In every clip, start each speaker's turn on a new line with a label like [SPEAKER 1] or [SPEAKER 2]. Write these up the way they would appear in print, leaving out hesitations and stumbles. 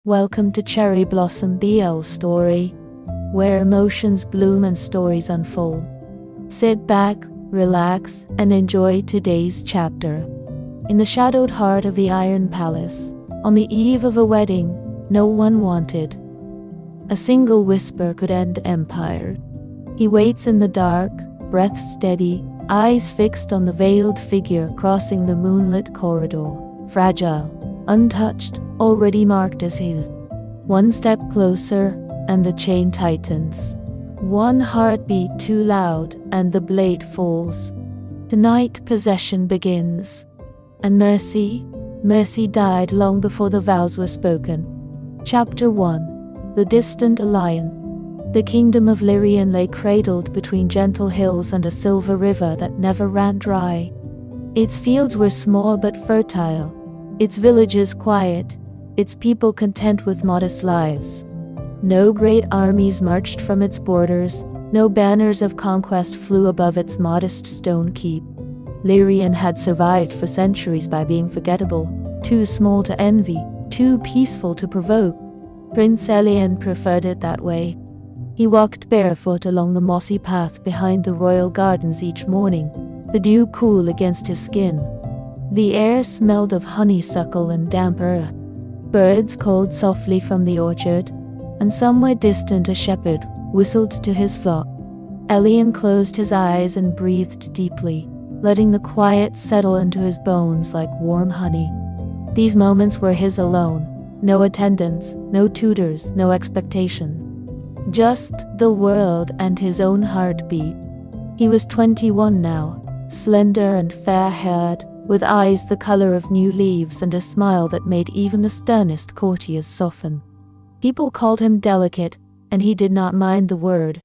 [SPEAKER 1] Welcome to Cherry Blossom BL Story, where emotions bloom and stories unfold. Sit back, relax, and enjoy today's chapter. In the shadowed heart of the Iron Palace, on the eve of a wedding no one wanted, a single whisper could end empire. He waits in the dark, breath steady, eyes fixed on the veiled figure crossing the moonlit corridor, fragile, untouched, already marked as his. One step closer, and the chain tightens. One heartbeat too loud, and the blade falls. Tonight possession begins. And Mercy died long before the vows were spoken. Chapter 1. The Distant Alliance. The kingdom of Lyrian lay cradled between gentle hills and a silver river that never ran dry. Its fields were small but fertile, its villages quiet, its people content with modest lives. No great armies marched from its borders, no banners of conquest flew above its modest stone keep. Lyrian had survived for centuries by being forgettable, too small to envy, too peaceful to provoke. Prince Elian preferred it that way. He walked barefoot along the mossy path behind the royal gardens each morning, the dew cool against his skin. The air smelled of honeysuckle and damp earth. Birds called softly from the orchard, and somewhere distant a shepherd whistled to his flock. Elian closed his eyes and breathed deeply, letting the quiet settle into his bones like warm honey. These moments were his alone. No attendants, no tutors, no expectations. Just the world and his own heartbeat. He was 21 now, slender and fair-haired, with eyes the color of new leaves and a smile that made even the sternest courtiers soften. People called him delicate, and he did not mind the word.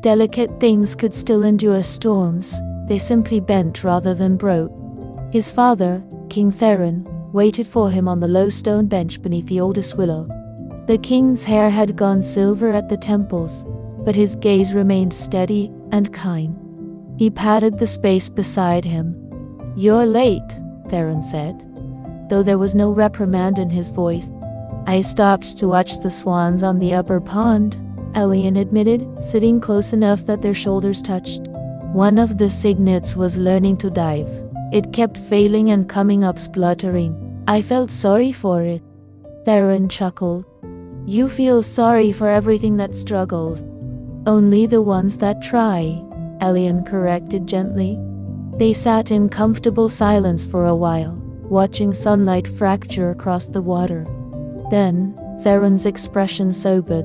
[SPEAKER 1] Delicate things could still endure storms, they simply bent rather than broke. His father, King Theron, waited for him on the low stone bench beneath the oldest willow. The king's hair had gone silver at the temples, but his gaze remained steady and kind. He patted the space beside him. "You're late," Theron said, though there was no reprimand in his voice. "I stopped to watch the swans on the upper pond," Elian admitted, sitting close enough that their shoulders touched. "One of the cygnets was learning to dive. It kept failing and coming up spluttering. I felt sorry for it." Theron chuckled. "You feel sorry for everything that struggles. Only the ones that try," Elian corrected gently. They sat in comfortable silence for a while, watching sunlight fracture across the water. Then, Theron's expression sobered.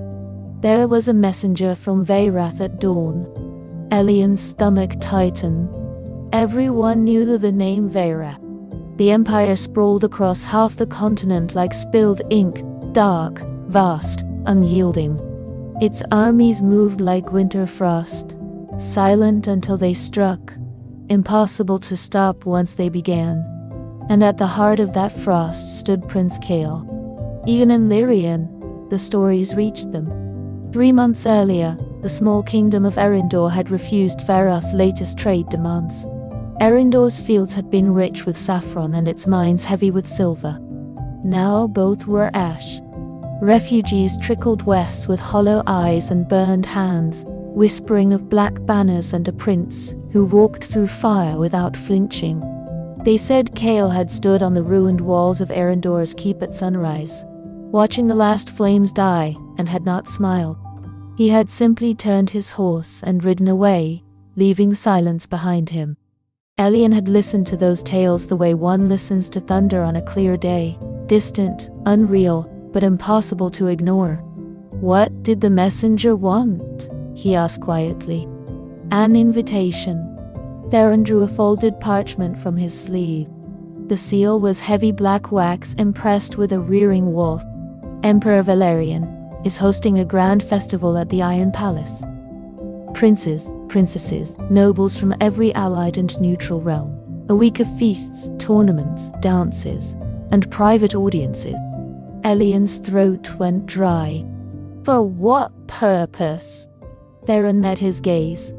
[SPEAKER 1] There was a messenger from Veyrath at dawn. Elian's stomach tightened. Everyone knew the name Veyrath. The empire sprawled across half the continent like spilled ink, dark, vast, unyielding. Its armies moved like winter frost, silent until they struck, impossible to stop once they began. And at the heart of that frost stood Prince Kael. Even in Lyrian, the stories reached them. 3 months earlier, the small kingdom of Erindor had refused Veyrath's latest trade demands. Erindor's fields had been rich with saffron and its mines heavy with silver. Now both were ash. Refugees trickled west with hollow eyes and burned hands, whispering of black banners and a prince who walked through fire without flinching. They said Kael had stood on the ruined walls of Erindor's keep at sunrise, watching the last flames die, and had not smiled. He had simply turned his horse and ridden away, leaving silence behind him. Elian had listened to those tales the way one listens to thunder on a clear day, distant, unreal, but impossible to ignore. "What did the messenger want?" he asked quietly. "An invitation." Theron drew a folded parchment from his sleeve. The seal was heavy black wax impressed with a rearing wolf. "Emperor Valerian is hosting a grand festival at the Iron Palace. Princes, princesses, nobles from every allied and neutral realm. A week of feasts, tournaments, dances, and private audiences." Elian's throat went dry. "For what purpose?" Theron met his gaze.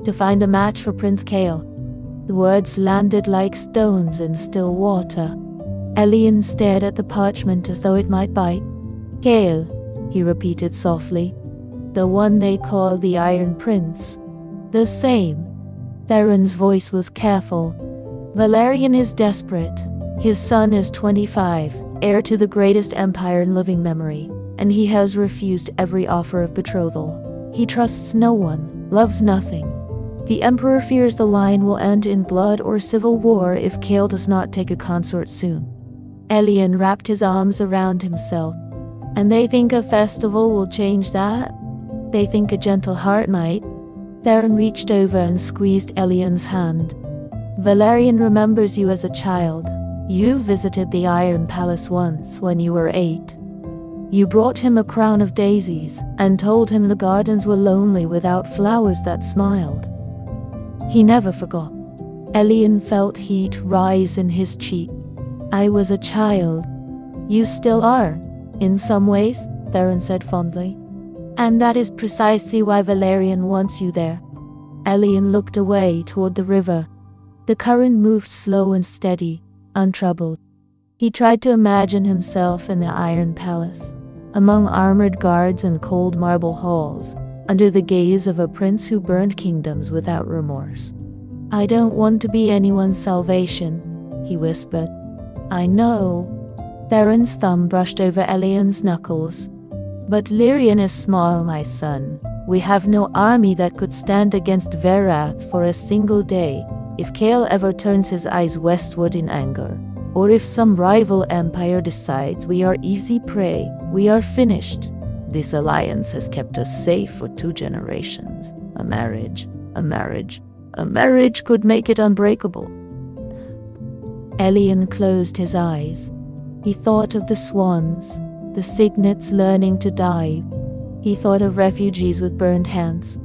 [SPEAKER 1] "To find a match for Prince Kael." The words landed like stones in still water. Elian stared at the parchment as though it might bite. Kale, he repeated softly. The one they call the Iron Prince. The same. Theron's voice was careful. Valerian is desperate. His son is 25, heir to the greatest empire in living memory, and he has refused every offer of betrothal. He trusts no one, loves nothing. The Emperor fears the line will end in blood or civil war if Kale does not take a consort soon. Elian wrapped his arms around himself. And they think a festival will change that? They think a gentle heart might. Theron reached over and squeezed Elian's hand. Valerian remembers you as a child. You visited the Iron Palace once when you were 8. You brought him a crown of daisies and told him the gardens were lonely without flowers that smiled. He never forgot. Elian felt heat rise in his cheek. I was a child. You still are, in some ways, Theron said fondly. And that is precisely why Valerian wants you there. Elian looked away toward the river. The current moved slow and steady, untroubled. He tried to imagine himself in the Iron Palace, among armored guards and cold marble halls, under the gaze of a prince who burned kingdoms without remorse. I don't want to be anyone's salvation, he whispered. I know. Theron's thumb brushed over Elian's knuckles. But Lyrian is small, my son. We have no army that could stand against Verath for a single day if Kale ever turns his eyes westward in anger, or if some rival empire decides we are easy prey. We are finished. This alliance has kept us safe for 2 generations. A marriage could make it unbreakable. Elian closed his eyes. He thought of the swans, the cygnets learning to dive. He thought of refugees with burned hands.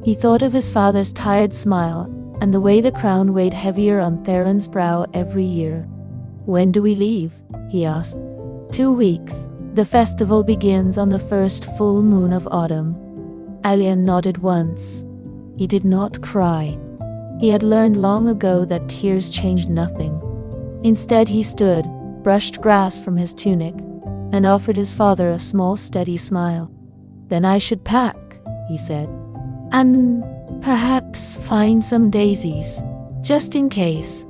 [SPEAKER 1] He thought of his father's tired smile and the way the crown weighed heavier on Theron's brow every year. When do we leave? He asked. 2 weeks. The festival begins on the first full moon of autumn. Elian nodded once. He did not cry. He had learned long ago that tears changed nothing. Instead he stood, brushed grass from his tunic, and offered his father a small steady smile. Then I should pack, he said, and perhaps find some daisies, just in case.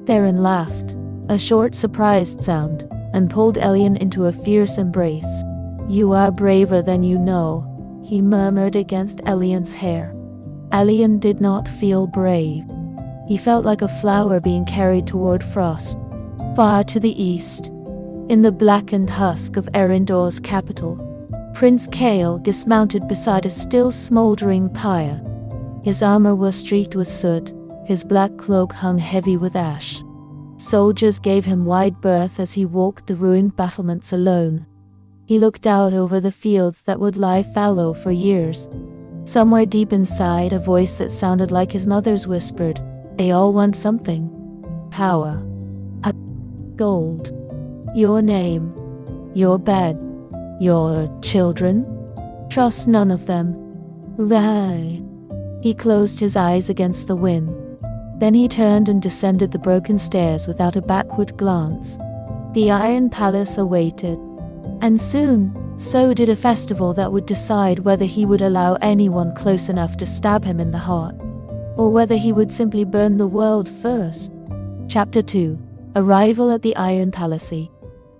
[SPEAKER 1] Theron laughed, a short surprised sound, and pulled Elian into a fierce embrace. You are braver than you know, he murmured against Elian's hair. Elian did not feel brave. He felt like a flower being carried toward frost. Far to the east, in the blackened husk of Erindor's capital, Prince Kale dismounted beside a still smoldering pyre. His armor was streaked with soot, his black cloak hung heavy with ash. Soldiers gave him wide berth as he walked the ruined battlements alone. He looked out over the fields that would lie fallow for years. Somewhere deep inside, a voice that sounded like his mother's whispered, they all want something. Power. Gold. Your name. Your bed. Your children. Trust none of them. Right. He closed his eyes against the wind. Then he turned and descended the broken stairs without a backward glance. The Iron Palace awaited. And soon, so did a festival that would decide whether he would allow anyone close enough to stab him in the heart, or whether he would simply burn the world first. Chapter 2. Arrival at the Iron Palace.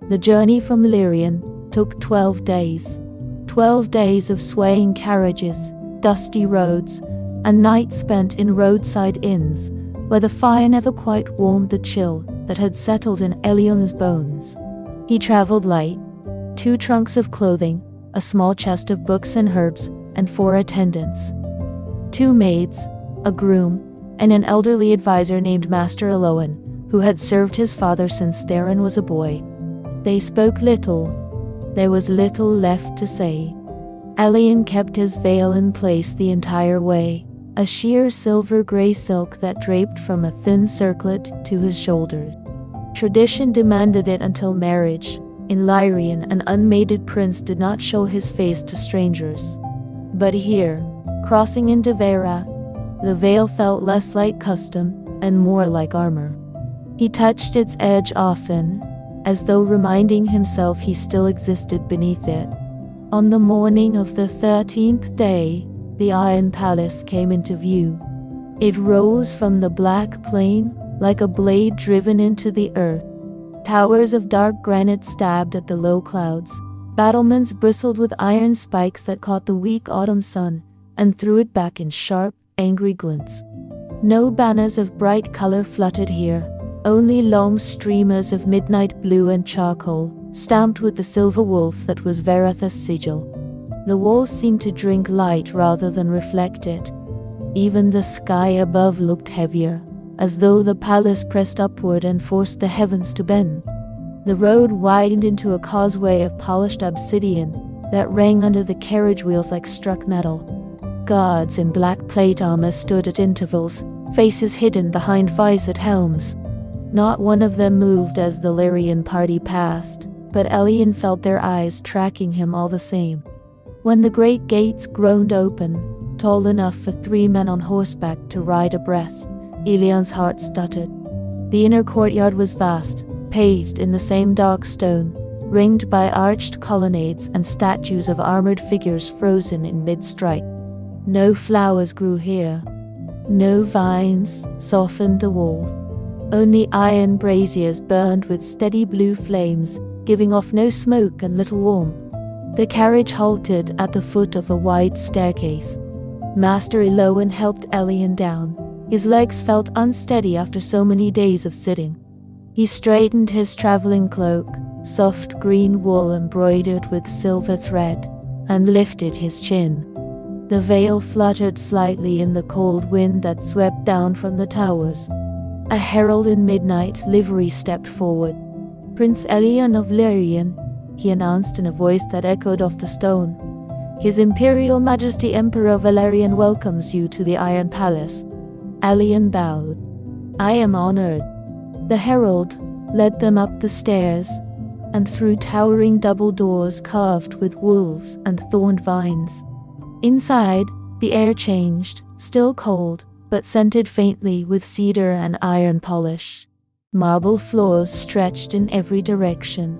[SPEAKER 1] The journey from Lyrian took 12 days. 12 days of swaying carriages, dusty roads, and nights spent in roadside inns, where the fire never quite warmed the chill that had settled in Elian's bones. He traveled light. 2 trunks of clothing, a small chest of books and herbs, and 4 attendants. 2 maids, a groom, and an elderly advisor named Master Eloan, who had served his father since Theron was a boy. They spoke little. There was little left to say. Elian kept his veil in place the entire way, a sheer silver-gray silk that draped from a thin circlet to his shoulders. Tradition demanded it until marriage. In Lyrian, an unmated prince did not show his face to strangers. But here, crossing into Vera, the veil felt less like custom and more like armor. He touched its edge often. as though reminding himself he still existed beneath it. On the morning of the 13th day, the Iron Palace came into view. It rose from the black plain like a blade driven into the earth. Towers of dark granite stabbed at the low clouds. Battlements bristled with iron spikes that caught the weak autumn sun and threw it back in sharp, angry glints. No banners of bright color fluttered here, only long streamers of midnight blue and charcoal, stamped with the silver wolf that was Veratha's sigil. The walls seemed to drink light rather than reflect it. Even the sky above looked heavier, as though the palace pressed upward and forced the heavens to bend. The road widened into a causeway of polished obsidian that rang under the carriage wheels like struck metal. Guards in black plate armor stood at intervals, faces hidden behind visored helms. Not one of them moved as the Lyrian party passed, but Elian felt their eyes tracking him all the same. When the great gates groaned open, tall enough for 3 men on horseback to ride abreast, Elian's heart stuttered. The inner courtyard was vast, paved in the same dark stone, ringed by arched colonnades and statues of armored figures frozen in mid-strike. No flowers grew here. No vines softened the walls. Only iron braziers burned with steady blue flames, giving off no smoke and little warmth. The carriage halted at the foot of a wide staircase. Master Eloan helped Elian down. His legs felt unsteady after so many days of sitting. He straightened his traveling cloak, soft green wool embroidered with silver thread, and lifted his chin. The veil fluttered slightly in the cold wind that swept down from the towers. A herald in midnight livery stepped forward. "Prince Elian of Lyrian," he announced in a voice that echoed off the stone. "His Imperial Majesty Emperor Valerian welcomes you to the Iron Palace." Elian bowed. "I am honored." The herald led them up the stairs and through towering double doors carved with wolves and thorned vines. Inside, the air changed, still cold, but scented faintly with cedar and iron polish. Marble floors stretched in every direction.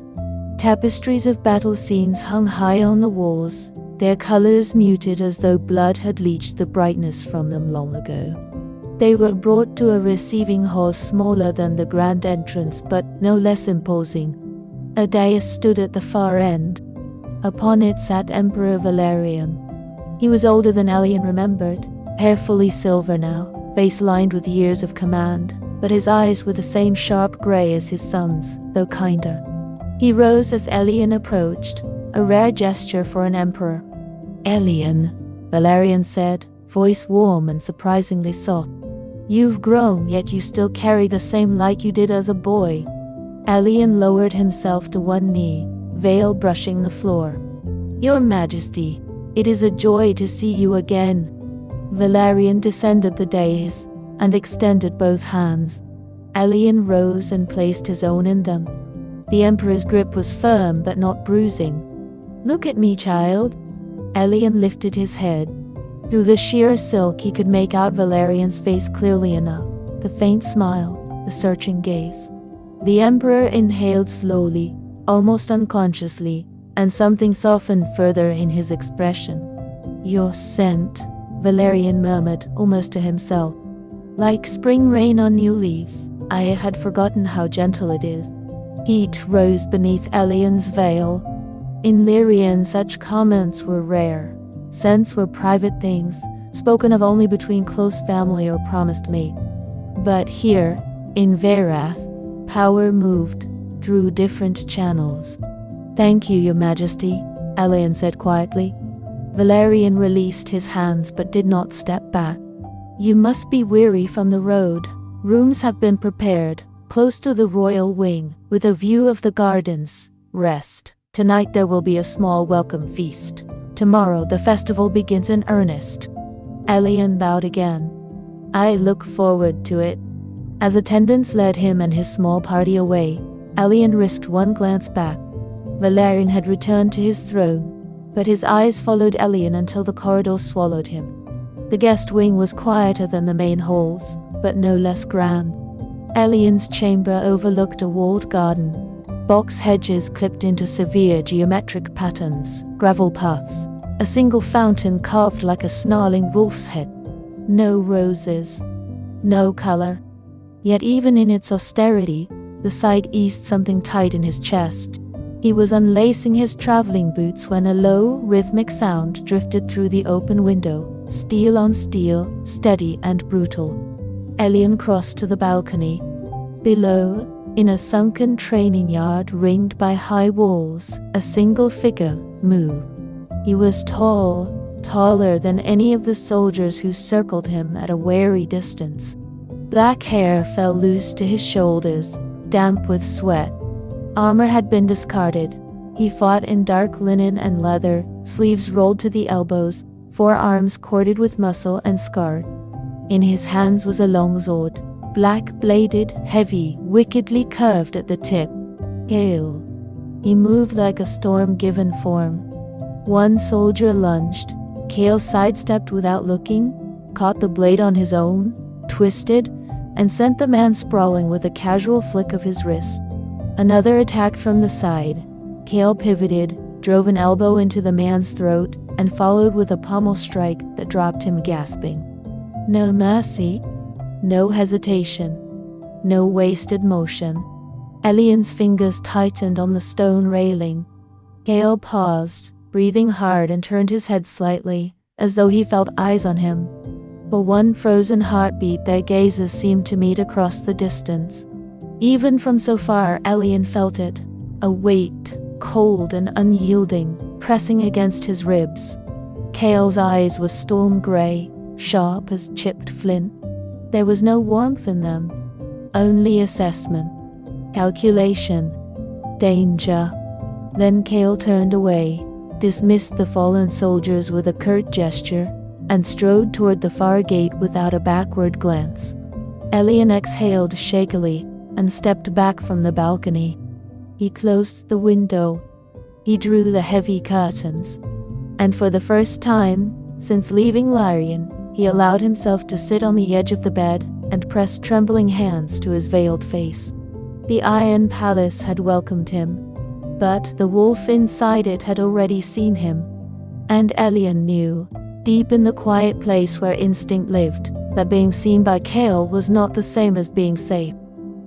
[SPEAKER 1] Tapestries of battle scenes hung high on the walls, their colors muted as though blood had leached the brightness from them long ago. They were brought to a receiving hall smaller than the grand entrance but no less imposing. A dais stood at the far end. Upon it sat Emperor Valerian. He was older than Elian remembered, hair fully silver now, face lined with years of command, but his eyes were the same sharp gray as his son's, though kinder. He rose as Elian approached, a rare gesture for an emperor. "Elian," Valerian said, voice warm and surprisingly soft. "You've grown, yet you still carry the same light you did as a boy." Elian lowered himself to one knee, veil brushing the floor. "Your Majesty, it is a joy to see you again." Valerian descended the dais and extended both hands. Elian rose and placed his own in them. The Emperor's grip was firm but not bruising. "Look at me, child." Elian lifted his head. Through the sheer silk he could make out Valerian's face clearly enough, the faint smile, the searching gaze. The Emperor inhaled slowly, almost unconsciously, and something softened further in his expression. "Your scent," Valerian murmured, almost to himself. "Like spring rain on new leaves, I had forgotten how gentle it is." Heat rose beneath Elian's veil. In Lyrian such comments were rare. Scents were private things, spoken of only between close family or promised mate. But here, in Verath, power moved through different channels. "Thank you, Your Majesty," Elian said quietly. Valerian released his hands but did not step back. "You must be weary from the road. Rooms have been prepared, close to the royal wing, with a view of the gardens. Rest. Tonight there will be a small welcome feast. Tomorrow the festival begins in earnest." Elian bowed again. "I look forward to it." As attendants led him and his small party away, Elian risked one glance back. Valerian had returned to his throne, but his eyes followed Elian until the corridor swallowed him. The guest wing was quieter than the main halls, but no less grand. Elian's chamber overlooked a walled garden. box hedges clipped into severe geometric patterns, gravel paths, a single fountain carved like a snarling wolf's head. No roses, no color. Yet even in its austerity, the sight eased something tight in his chest. He was unlacing his traveling boots when a low, rhythmic sound drifted through the open window, steel on steel, steady and brutal. Elian crossed to the balcony. Below, in a sunken training yard ringed by high walls, a single figure moved. He was tall, taller than any of the soldiers who circled him at a wary distance. Black hair fell loose to his shoulders, damp with sweat. Armor had been discarded. He fought in dark linen and leather, sleeves rolled to the elbows, forearms corded with muscle and scarred. In his hands was a long sword, black-bladed, heavy, wickedly curved at the tip. Gale. He moved like a storm-given form. One soldier lunged. Kale sidestepped without looking, caught the blade on his own, twisted, and sent the man sprawling with a casual flick of his wrist. Another attacked from the side. Kale pivoted, drove an elbow into the man's throat, and followed with a pommel strike that dropped him gasping. No mercy, no hesitation, no wasted motion. Elian's fingers tightened on the stone railing. Kale paused, breathing hard, and turned his head slightly, as though he felt eyes on him. For one frozen heartbeat, their gazes seemed to meet across the distance. Even from so far, Elian felt it, a weight, cold and unyielding, pressing against his ribs. Kale's eyes were storm gray, sharp as chipped flint. There was no warmth in them, only assessment, calculation, danger. Then Kale turned away, dismissed the fallen soldiers with a curt gesture, and strode toward the far gate without a backward glance. Elian exhaled shakily and stepped back from the balcony. He closed the window. He drew the heavy curtains. And for the first time since leaving Lyrian, he allowed himself to sit on the edge of the bed and press trembling hands to his veiled face. The Iron Palace had welcomed him, but the wolf inside it had already seen him. And Elian knew, deep in the quiet place where instinct lived, that being seen by Kale was not the same as being safe.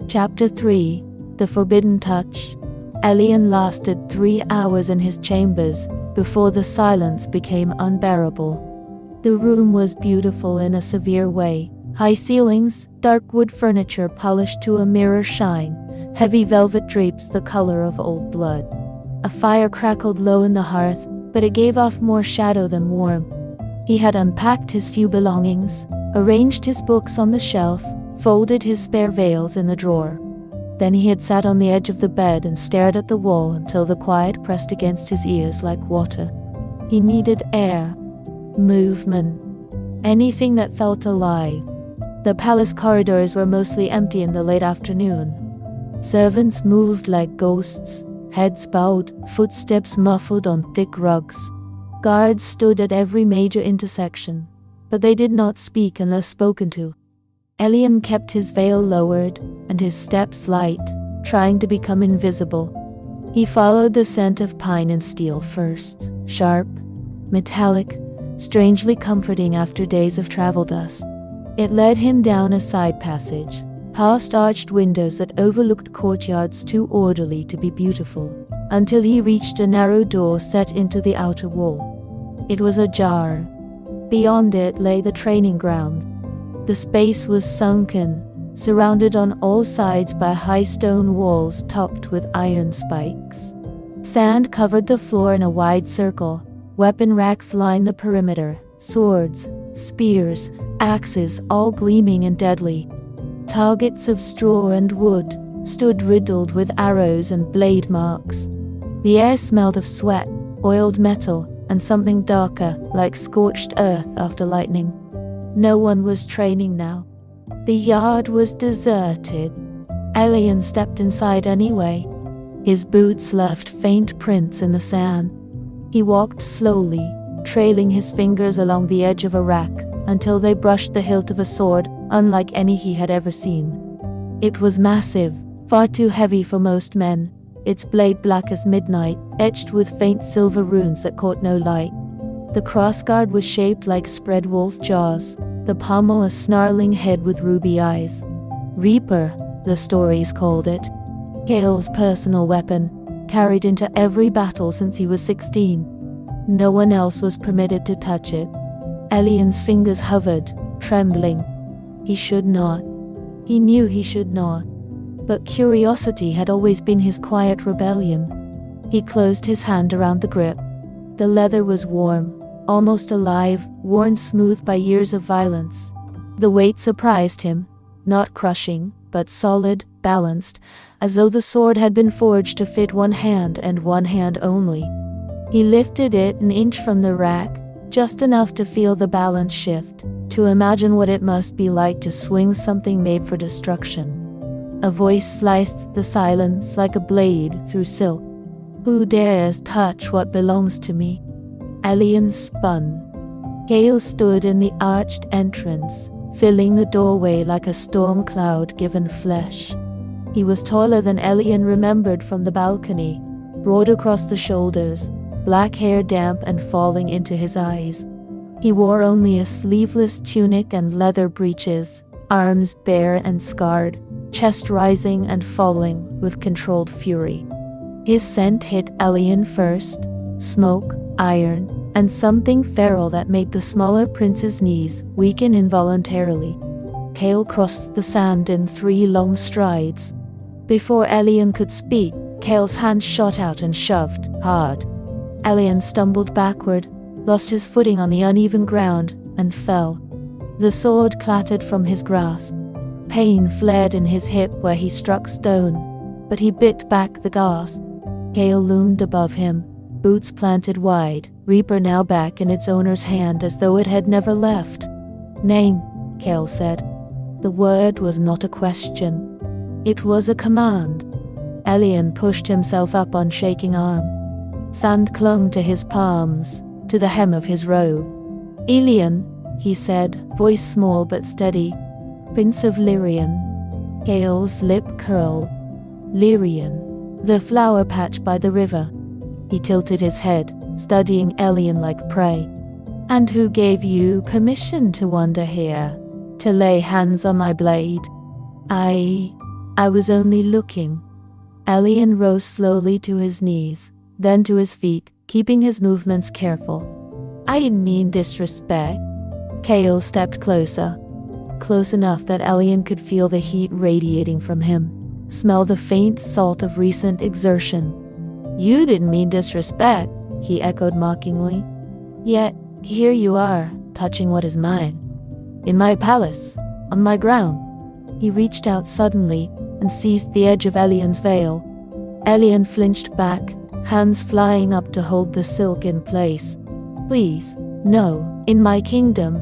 [SPEAKER 1] Chapter 3: The Forbidden Touch. Elian lasted 3 hours in his chambers before the silence became unbearable. The room was beautiful in a severe way. High ceilings, dark wood furniture polished to a mirror shine, heavy velvet drapes the color of old blood. A fire crackled low in the hearth, but it gave off more shadow than warmth. He had unpacked his few belongings, arranged his books on the shelf, folded his spare veils in the drawer. Then he had sat on the edge of the bed and stared at the wall until the quiet pressed against his ears like water. He needed air, movement, anything that felt alive. The palace corridors were mostly empty in the late afternoon. Servants moved like ghosts, heads bowed, footsteps muffled on thick rugs. Guards stood at every major intersection, but they did not speak unless spoken to. Elian kept his veil lowered and his steps light, trying to become invisible. He followed the scent of pine and steel first, sharp, metallic, strangely comforting after days of travel dust. It led him down a side passage, past arched windows that overlooked courtyards too orderly to be beautiful, until he reached a narrow door set into the outer wall. It was ajar. Beyond it lay the training grounds. The space was sunken, surrounded on all sides by high stone walls topped with iron spikes. Sand covered the floor in a wide circle. Weapon racks lined the perimeter, swords, spears, axes, all gleaming and deadly. Targets of straw and wood stood riddled with arrows and blade marks. The air smelled of sweat, oiled metal, and something darker, like scorched earth after lightning. No one was training now. The yard was deserted. Elian stepped inside anyway. His boots left faint prints in the sand. He walked slowly, trailing his fingers along the edge of a rack until they brushed the hilt of a sword unlike any he had ever seen. It was massive, far too heavy for most men, its blade black as midnight, etched with faint silver runes that caught no light. The crossguard was shaped like spread wolf jaws, the pommel a snarling head with ruby eyes. Reaper, the stories called it. Gale's personal weapon, carried into every battle since he was 16. No one else was permitted to touch it. Elian's fingers hovered, trembling. He should not. He knew he should not. But curiosity had always been his quiet rebellion. He closed his hand around the grip. The leather was warm, almost alive, worn smooth by years of violence. The weight surprised him, not crushing, but solid, balanced, as though the sword had been forged to fit one hand and one hand only. He lifted it an inch from the rack, just enough to feel the balance shift, to imagine what it must be like to swing something made for destruction. A voice sliced the silence like a blade through silk. Who dares touch what belongs to me? Elian spun. Gale stood in the arched entrance, filling the doorway like a storm cloud given flesh. He was taller than Elian remembered from the balcony, broad across the shoulders, black hair damp and falling into his eyes. He wore only a sleeveless tunic and leather breeches, arms bare and scarred, chest rising and falling with controlled fury. His scent hit Elian first, smoke, iron, and something feral that made the smaller prince's knees weaken involuntarily. Gale crossed the sand in 3 long strides. Before Elian could speak, Gale's hand shot out and shoved, hard. Elian stumbled backward, lost his footing on the uneven ground, and fell. The sword clattered from his grasp. Pain flared in his hip where he struck stone, but he bit back the gasp. Gale loomed above him, boots planted wide, Reaper now back in its owner's hand as though it had never left. Name, Gale said. The word was not a question. It was a command. Elian pushed himself up on shaking arm. Sand clung to his palms, to the hem of his robe. Elian, he said, voice small but steady. Prince of Lyrian. Gale's lip curled. Lyrian. The flower patch by the river. He tilted his head, studying Elian like prey. And who gave you permission to wander here? To lay hands on my blade? I was only looking. Elian rose slowly to his knees, then to his feet, keeping his movements careful. I didn't mean disrespect. Gale stepped closer. Close enough that Elian could feel the heat radiating from him, smell the faint salt of recent exertion. You didn't mean disrespect, he echoed mockingly. Yet, here you are, touching what is mine. In my palace, on my ground. He reached out suddenly and seized the edge of Elian's veil. Elian flinched back, hands flying up to hold the silk in place. Please, no, in my kingdom.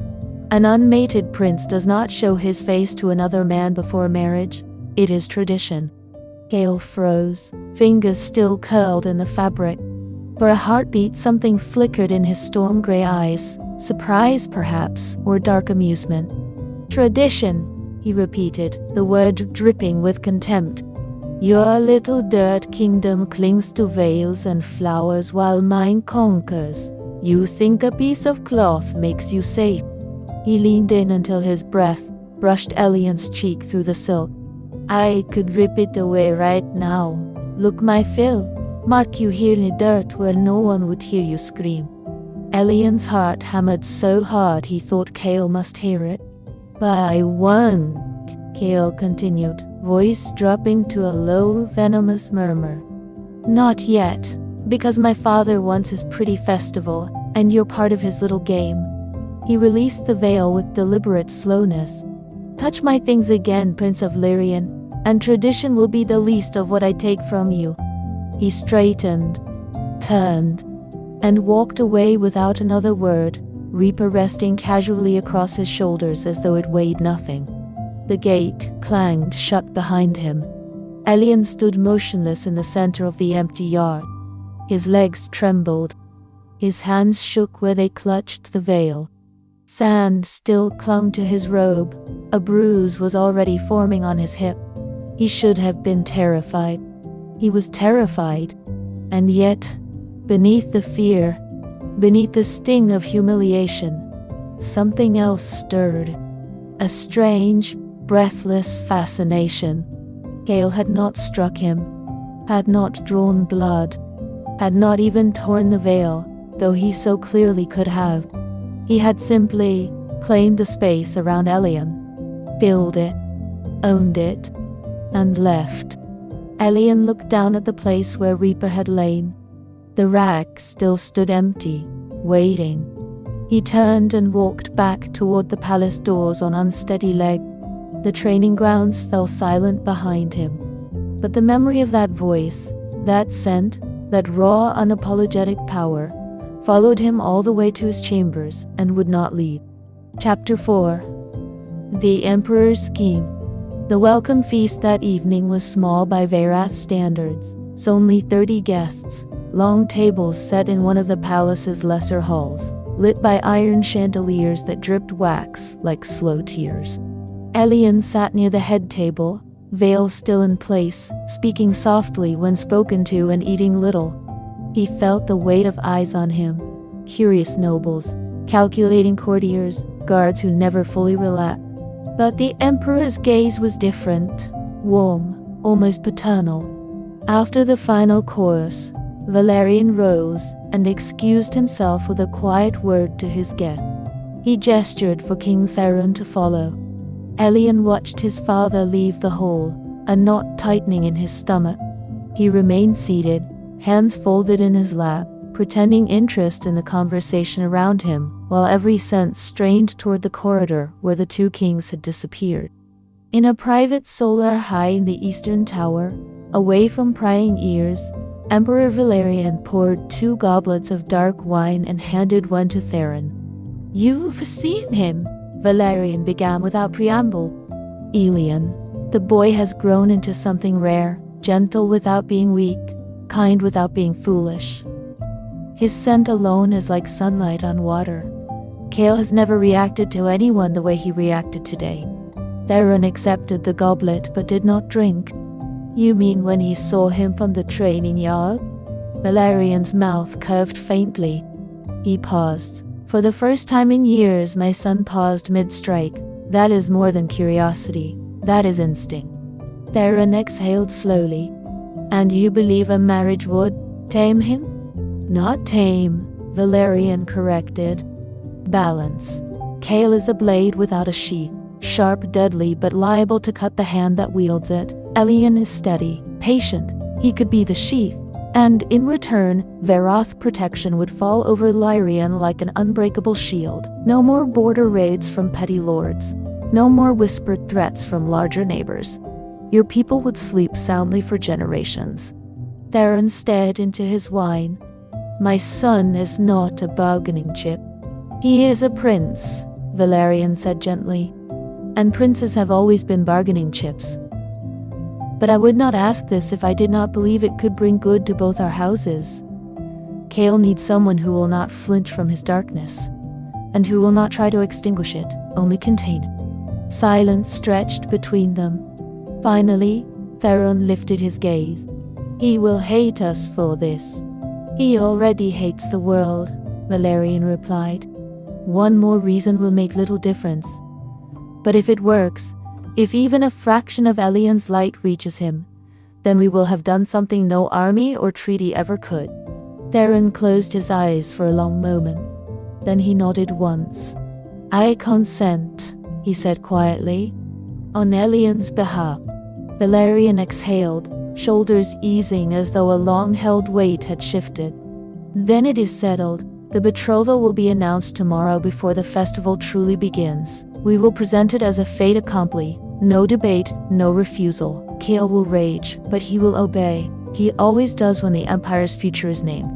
[SPEAKER 1] An unmated prince does not show his face to another man before marriage. It is tradition. Gale froze, fingers still curled in the fabric. For a heartbeat, something flickered in his storm-gray eyes, surprise perhaps, or dark amusement. Tradition, he repeated, the word dripping with contempt. Your little dirt kingdom clings to veils and flowers while mine conquers. You think a piece of cloth makes you safe. He leaned in until his breath brushed Elian's cheek through the silk. I could rip it away right now. Look my fill. Mark you here in the dirt where no one would hear you scream. Elian's heart hammered so hard he thought Gale must hear it. But I won't, Gale continued, voice dropping to a low, venomous murmur. Not yet, because my father wants his pretty festival, and you're part of his little game. He released the veil with deliberate slowness. Touch my things again, Prince of Lyrian, and tradition will be the least of what I take from you. He straightened, turned, and walked away without another word, Reaper resting casually across his shoulders as though it weighed nothing. The gate clanged shut behind him. Elian stood motionless in the center of the empty yard. His legs trembled. His hands shook where they clutched the veil. Sand still clung to his robe. A bruise was already forming on his hip. He should have been terrified. He was terrified, and yet, beneath the fear, beneath the sting of humiliation, something else stirred. A strange, breathless fascination. Gale had not struck him, had not drawn blood, had not even torn the veil, though he so clearly could have. He had simply claimed the space around Elian, filled it, owned it, and left. Elian looked down at the place where Reaper had lain. The rack still stood empty, waiting. He turned and walked back toward the palace doors on unsteady leg. The training grounds fell silent behind him. But the memory of that voice, that scent, that raw, unapologetic power, followed him all the way to his chambers and would not leave. Chapter 4. The Emperor's Scheme. The welcome feast that evening was small by Veyrath standards, so only 30 guests, long tables set in one of the palace's lesser halls, lit by iron chandeliers that dripped wax like slow tears. Elian sat near the head table, veil still in place, speaking softly when spoken to and eating little. He felt the weight of eyes on him, curious nobles, calculating courtiers, guards who never fully relaxed. But the Emperor's gaze was different, warm, almost paternal. After the final course, Valerian rose and excused himself with a quiet word to his guest. He gestured for King Theron to follow. Elian watched his father leave the hall, a knot tightening in his stomach. He remained seated, hands folded in his lap, pretending interest in the conversation around him, while every sense strained toward the corridor where the two kings had disappeared. In a private solar high in the eastern tower, away from prying ears, Emperor Valerian poured 2 goblets of dark wine and handed one to Theron. "You've seen him," Valerian began without preamble. "Elian, the boy has grown into something rare, gentle without being weak, kind without being foolish. His scent alone is like sunlight on water. Kale has never reacted to anyone the way he reacted today." Theron accepted the goblet but did not drink. "You mean when he saw him from the training yard?" Valerian's mouth curved faintly. He paused. "For the first time in years, my son paused mid-strike. That is more than curiosity. That is instinct." Theron exhaled slowly. "And you believe a marriage would tame him?" "Not tame," Valerian corrected. "Balance. Kale is a blade without a sheath, sharp, deadly, but liable to cut the hand that wields it. Elian is steady, patient. He could be the sheath, and in return, Veyrath protection would fall over Lyrian like an unbreakable shield. No more border raids from petty lords. No more whispered threats from larger neighbors. Your people would sleep soundly for generations." Theron stared into his wine. "My son is not a bargaining chip." "He is a prince," Valerian said gently. "And princes have always been bargaining chips. But I would not ask this if I did not believe it could bring good to both our houses. Kale needs someone who will not flinch from his darkness, and who will not try to extinguish it, only contain it." Silence stretched between them. Finally, Theron lifted his gaze. "He will hate us for this." "He already hates the world," Valerian replied. "One more reason will make little difference. But if it works, if even a fraction of Elian's light reaches him, then we will have done something no army or treaty ever could." Theron closed his eyes for a long moment. Then he nodded once. "I consent," he said quietly. "On Elian's behalf." Valerian exhaled, shoulders easing as though a long-held weight had shifted. "Then it is settled. The betrothal will be announced tomorrow before the festival truly begins. We will present it as a fait accompli. No debate, no refusal. Kale will rage, but he will obey. He always does when the Empire's future is named."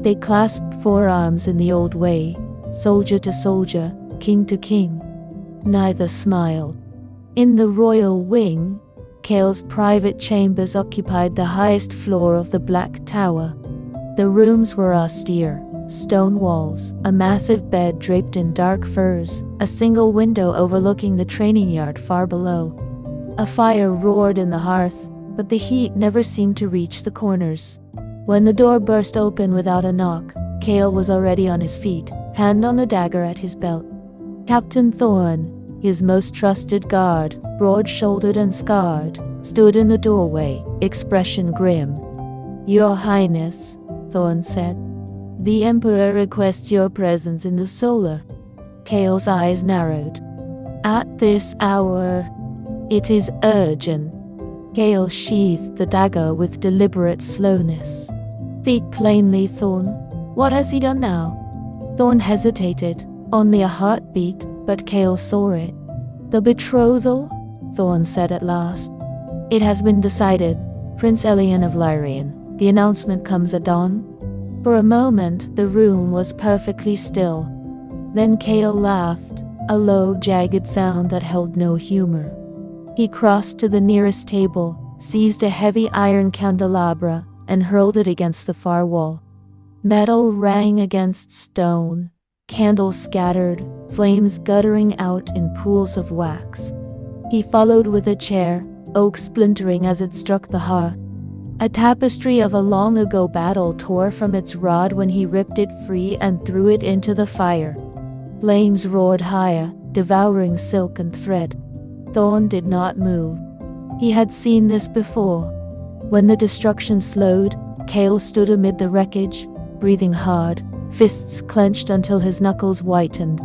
[SPEAKER 1] They clasped forearms in the old way, soldier to soldier, king to king. Neither smiled. In the royal wing, Kale's private chambers occupied the highest floor of the Black Tower. The rooms were austere, stone walls, a massive bed draped in dark furs, a single window overlooking the training yard far below. A fire roared in the hearth, but the heat never seemed to reach the corners. When the door burst open without a knock, Cale was already on his feet, hand on the dagger at his belt. Captain Thorne, his most trusted guard, broad-shouldered and scarred, stood in the doorway, expression grim. "Your Highness," Thorne said, "the Emperor requests your presence in the solar." Cale's eyes narrowed. "At this hour? It is urgent." Cale sheathed the dagger with deliberate slowness. "Speak plainly, Thorne. What has he done now?" Thorne hesitated. Only a heartbeat, but Cale saw it. "The betrothal?" Thorne said at last. "It has been decided. Prince Elian of Lyrian. The announcement comes at dawn." For a moment, the room was perfectly still. Then Cale laughed, a low, jagged sound that held no humor. He crossed to the nearest table, seized a heavy iron candelabra, and hurled it against the far wall. Metal rang against stone, candles scattered, flames guttering out in pools of wax. He followed with a chair, oak splintering as it struck the hearth. A tapestry of a long-ago battle tore from its rod when he ripped it free and threw it into the fire. Flames roared higher, devouring silk and thread. Thorne did not move. He had seen this before. When the destruction slowed, Cale stood amid the wreckage, breathing hard, fists clenched until his knuckles whitened.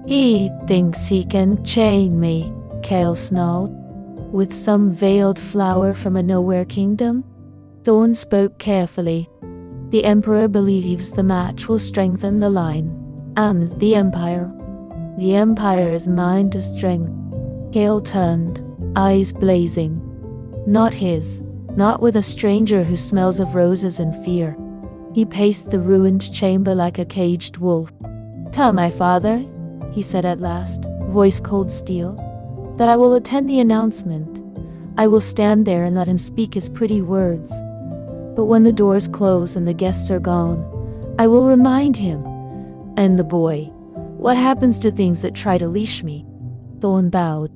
[SPEAKER 1] "He thinks he can chain me," Cale snarled. "With some veiled flower from a nowhere kingdom?" Thorne spoke carefully. "The Emperor believes the match will strengthen the line. And the Empire. The Empire is mine to strength." Cale turned, eyes blazing. Not his, not with a stranger who smells of roses and fear. He paced the ruined chamber like a caged wolf. "Tell my father," he said at last, voice cold steel, "that I will attend the announcement. I will stand there and let him speak his pretty words. But when the doors close and the guests are gone, I will remind him. And the boy. What happens to things that try to leash me?" Thorne bowed.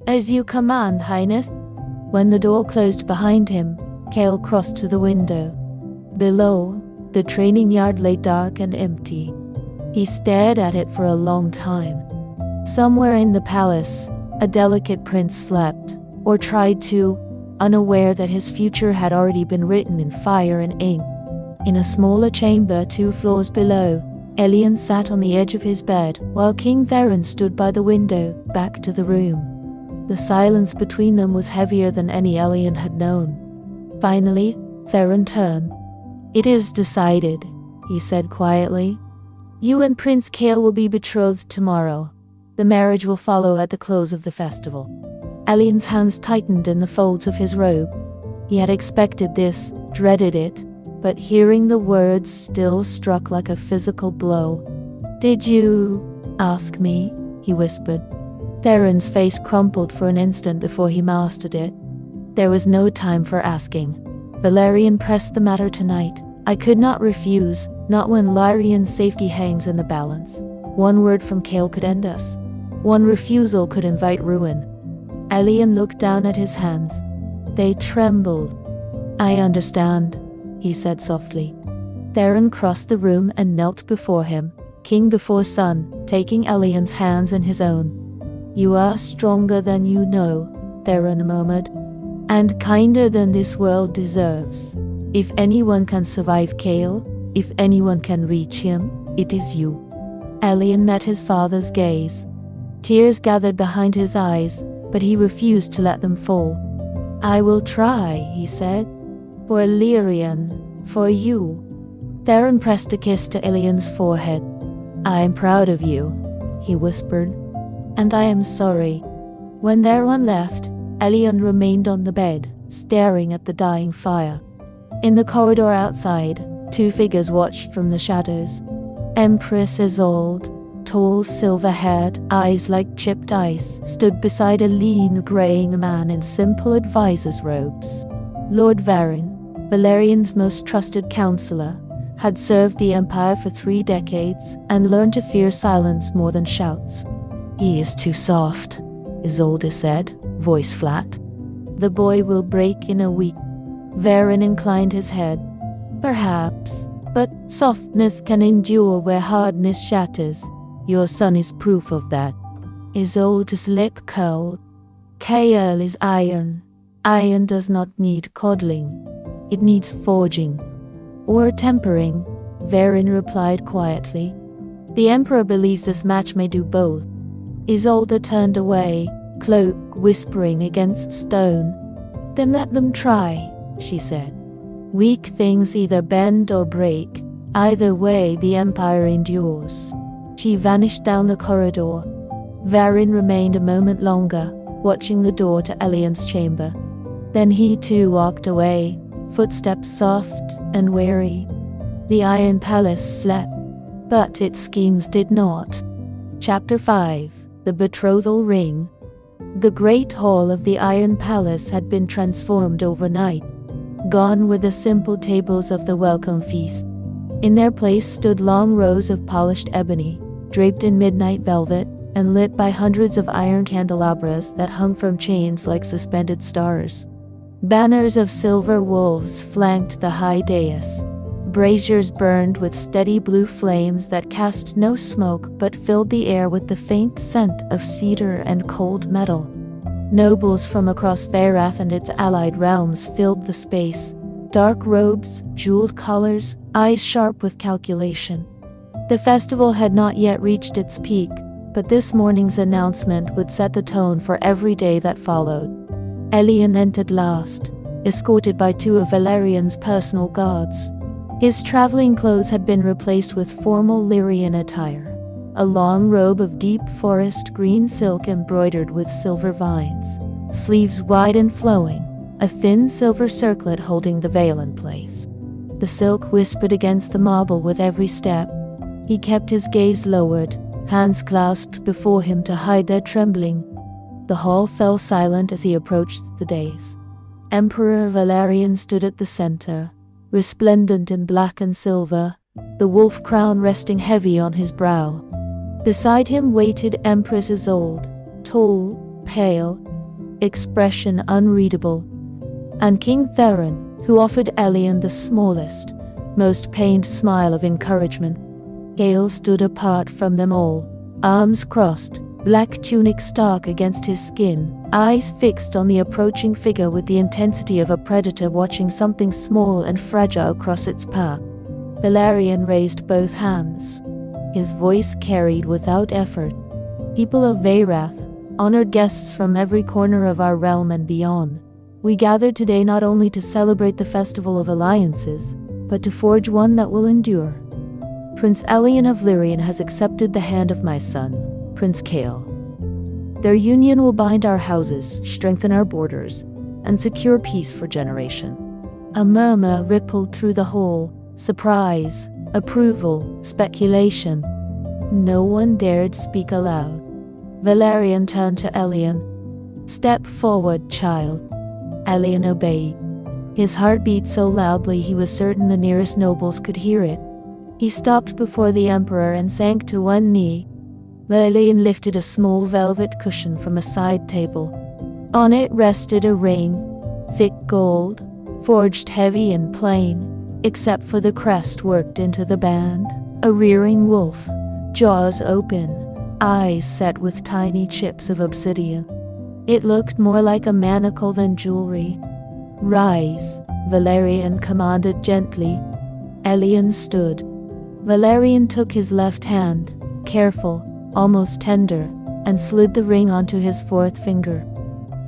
[SPEAKER 1] "As you command, Highness." When the door closed behind him, Cale crossed to the window. Below, the training yard lay dark and empty. He stared at it for a long time. Somewhere in the palace, a delicate prince slept, or tried to, unaware that his future had already been written in fire and ink. In a smaller chamber 2 floors below, Elian sat on the edge of his bed, while King Theron stood by the window, back to the room. The silence between them was heavier than any Elian had known. Finally, Theron turned. "It is decided," he said quietly. "You and Prince Cale will be betrothed tomorrow. The marriage will follow at the close of the festival." Elian's hands tightened in the folds of his robe. He had expected this, dreaded it, but hearing the words still struck like a physical blow. "Did you ask me?" he whispered. Theron's face crumpled for an instant before he mastered it. There was no time for asking. Valerian pressed the matter tonight. I could not refuse, not when Lyrian's safety hangs in the balance. One word from Cale could end us. One refusal could invite ruin. Elian looked down at his hands. They trembled. "I understand," he said softly. Theron crossed the room and knelt before him, king before son, taking Elian's hands in his own. "You are stronger than you know," Theron murmured, "and kinder than this world deserves. If anyone can survive Cale, if anyone can reach him, it is you." Elian met his father's gaze. Tears gathered behind his eyes, but he refused to let them fall. "I will try," he said. "For Lyrian, for you." Theron pressed a kiss to Elian's forehead. "I am proud of you," he whispered, "and I am sorry." When Theron left, Elian remained on the bed, staring at the dying fire. In the corridor outside, 2 figures watched from the shadows. Empress Isolde, tall, silver-haired, eyes like chipped ice, stood beside a lean, graying man in simple advisor's robes. Lord Varin, Valerian's most trusted counselor, had served the Empire for 3 decades and learned to fear silence more than shouts. "He is too soft," Isolde said, voice flat. The boy will break in a week. Varen inclined his head. Perhaps, but softness can endure where hardness shatters. Your son is proof of that. Isolde's lip curled. Kael is iron. Iron does not need coddling. It needs forging. Or tempering, Varen replied quietly. The Emperor believes this match may do both. Isolde turned away, cloak whispering against stone. Then let them try, she said. Weak things either bend or break. Either way, the Empire endures. She vanished down the corridor. Varen remained a moment longer, watching the door to Elian's chamber. Then he too walked away, footsteps soft and wary. The Iron Palace slept, but its schemes did not. Chapter 5: The Betrothal Ring. The great hall of the Iron Palace had been transformed overnight. Gone were the simple tables of the welcome feast. In their place stood long rows of polished ebony, draped in midnight velvet, and lit by hundreds of iron candelabras that hung from chains like suspended stars. Banners of silver wolves flanked the high dais. Braziers burned with steady blue flames that cast no smoke but filled the air with the faint scent of cedar and cold metal. Nobles from across Varath and its allied realms filled the space, dark robes, jeweled collars, eyes sharp with calculation. The festival had not yet reached its peak, but this morning's announcement would set the tone for every day that followed. Elian entered last, escorted by two of Valerian's personal guards. His traveling clothes had been replaced with formal Lyrian attire, a long robe of deep forest green silk embroidered with silver vines, sleeves wide and flowing, a thin silver circlet holding the veil in place. The silk whispered against the marble with every step. He kept his gaze lowered, hands clasped before him to hide their trembling. The hall fell silent as he approached the dais. Emperor Valerian stood at the center, resplendent in black and silver, the wolf crown resting heavy on his brow. Beside him waited Empress Isolde, tall, pale, expression unreadable, and King Theron, who offered Elian the smallest, most pained smile of encouragement. Gale stood apart from them all, arms crossed, black tunic stark against his skin, eyes fixed on the approaching figure with the intensity of a predator watching something small and fragile cross its path. Valerian raised both hands. His voice carried without effort. People of Varath, honored guests from every corner of our realm and beyond, we gathered today not only to celebrate the Festival of Alliances, but to forge one that will endure. Prince Elian of Lyrian has accepted the hand of my son, Prince Kael. Their union will bind our houses, strengthen our borders, and secure peace for generation. A murmur rippled through the hall, surprise, approval, speculation. No one dared speak aloud. Valerian turned to Elian. Step forward, child. Elian obeyed. His heart beat so loudly he was certain the nearest nobles could hear it. He stopped before the Emperor and sank to one knee. Valerian lifted a small velvet cushion from a side table. On it rested a ring, thick gold, forged heavy and plain, except for the crest worked into the band. A rearing wolf, jaws open, eyes set with tiny chips of obsidian. It looked more like a manacle than jewelry. Rise, Valerian commanded gently. Elian stood. Valerian took his left hand, careful, almost tender, and slid the ring onto his fourth finger.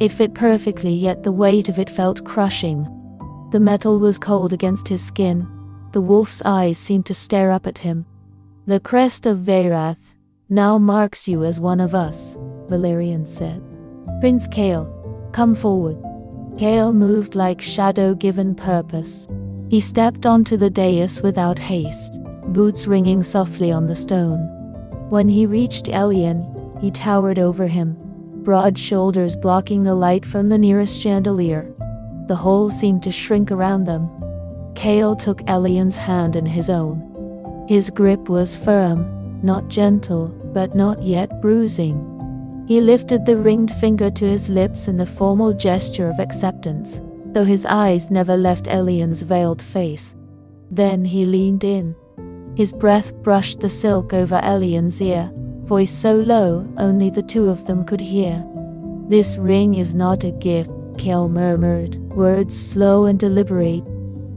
[SPEAKER 1] It fit perfectly, yet the weight of it felt crushing. The metal was cold against his skin. The wolf's eyes seemed to stare up at him. The crest of Varath now marks you as one of us, Valerian said. Prince Kael, come forward. Kael moved like shadow given purpose. He stepped onto the dais without haste, boots ringing softly on the stone. When he reached Elian, he towered over him, broad shoulders blocking the light from the nearest chandelier. The whole seemed to shrink around them. Kael took Elian's hand in his own. His grip was firm, not gentle, but not yet bruising. He lifted the ringed finger to his lips in the formal gesture of acceptance, though his eyes never left Elian's veiled face. Then he leaned in. His breath brushed the silk over Elian's ear, voice so low only the two of them could hear. "This ring is not a gift," Kale murmured, words slow and deliberate.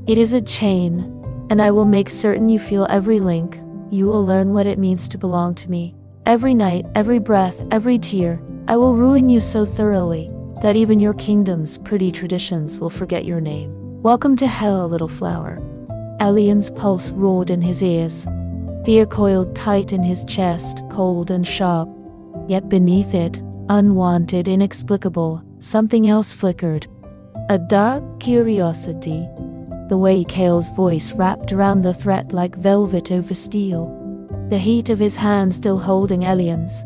[SPEAKER 1] "It is a chain, and I will make certain you feel every link. You will learn what it means to belong to me. Every night, every breath, every tear, I will ruin you so thoroughly that even your kingdom's pretty traditions will forget your name. Welcome to hell, little flower." Elian's pulse roared in his ears. Fear coiled tight in his chest, cold and sharp. Yet beneath it, unwanted, inexplicable, something else flickered. A dark curiosity. The way Kale's voice wrapped around the threat like velvet over steel. The heat of his hand still holding Elian's.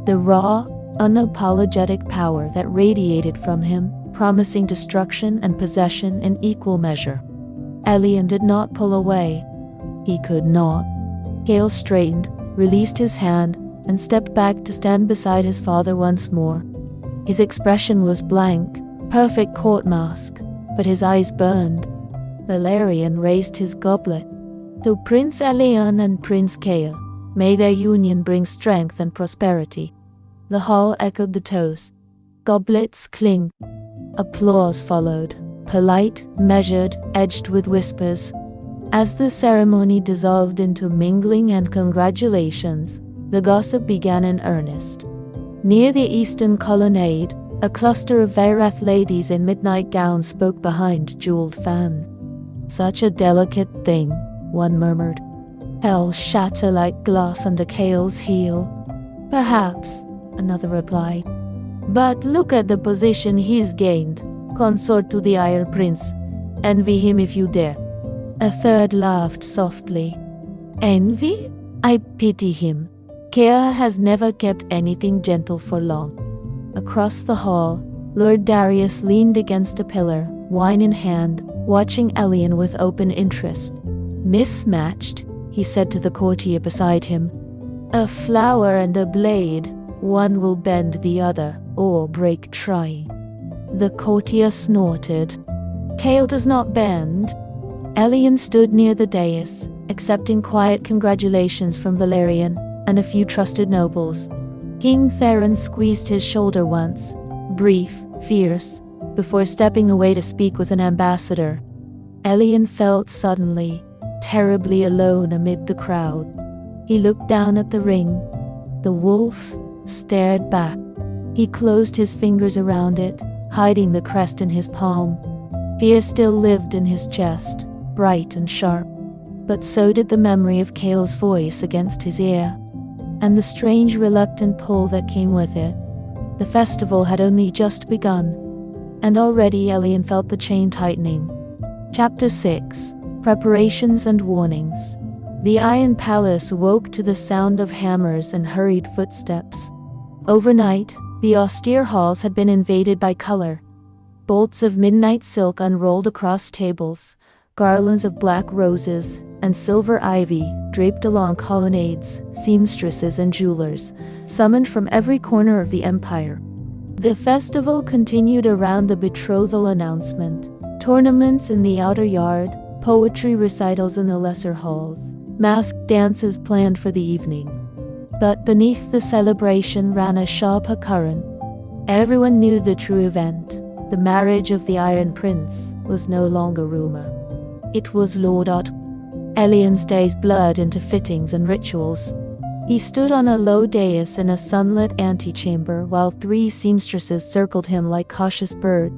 [SPEAKER 1] The raw, unapologetic power that radiated from him, promising destruction and possession in equal measure. Elian did not pull away. He could not. Kale straightened, released his hand, and stepped back to stand beside his father once more. His expression was blank, perfect court mask, but his eyes burned. Valerian raised his goblet. "To Prince Elian and Prince Kale, may their union bring strength and prosperity." The hall echoed the toast. Goblets clinked. Applause followed, polite, measured, edged with whispers. As the ceremony dissolved into mingling and congratulations, the gossip began in earnest. Near the eastern colonnade, a cluster of Veyrath ladies in midnight gowns spoke behind jeweled fans. "Such a delicate thing," one murmured. "Pearls shatter like glass under Kale's heel." "Perhaps," another replied. "But look at the position he's gained. Consort to the Iron Prince. Envy him if you dare." A third laughed softly. "Envy? I pity him. Kea has never kept anything gentle for long." Across the hall, Lord Darius leaned against a pillar, wine in hand, watching Elian with open interest. "Mismatched," he said to the courtier beside him. "A flower and a blade, one will bend the other, or break trying." The courtier snorted. "Kale does not bend." Elian stood near the dais, accepting quiet congratulations from Valerian and a few trusted nobles. King Theron squeezed his shoulder once, brief, fierce, before stepping away to speak with an ambassador. Elian felt suddenly, terribly alone amid the crowd. He looked down at the ring. The wolf stared back. He closed his fingers around it, hiding the crest in his palm. Fear still lived in his chest, bright and sharp. But so did the memory of Kale's voice against his ear, and the strange reluctant pull that came with it. The festival had only just begun, and already Elian felt the chain tightening. Chapter 6. Preparations and Warnings. The Iron Palace woke to the sound of hammers and hurried footsteps. Overnight, the austere halls had been invaded by color. Bolts of midnight silk unrolled across tables, garlands of black roses and silver ivy draped along colonnades, seamstresses and jewelers, summoned from every corner of the empire. The festival continued around the betrothal announcement, tournaments in the outer yard, poetry recitals in the lesser halls, masked dances planned for the evening. But beneath the celebration ran a sharper current. Everyone knew the true event. The marriage of the Iron Prince was no longer rumor. It was Lord Ott. Elian's days blurred into fittings and rituals. He stood on a low dais in a sunlit antechamber while 3 seamstresses circled him like cautious birds.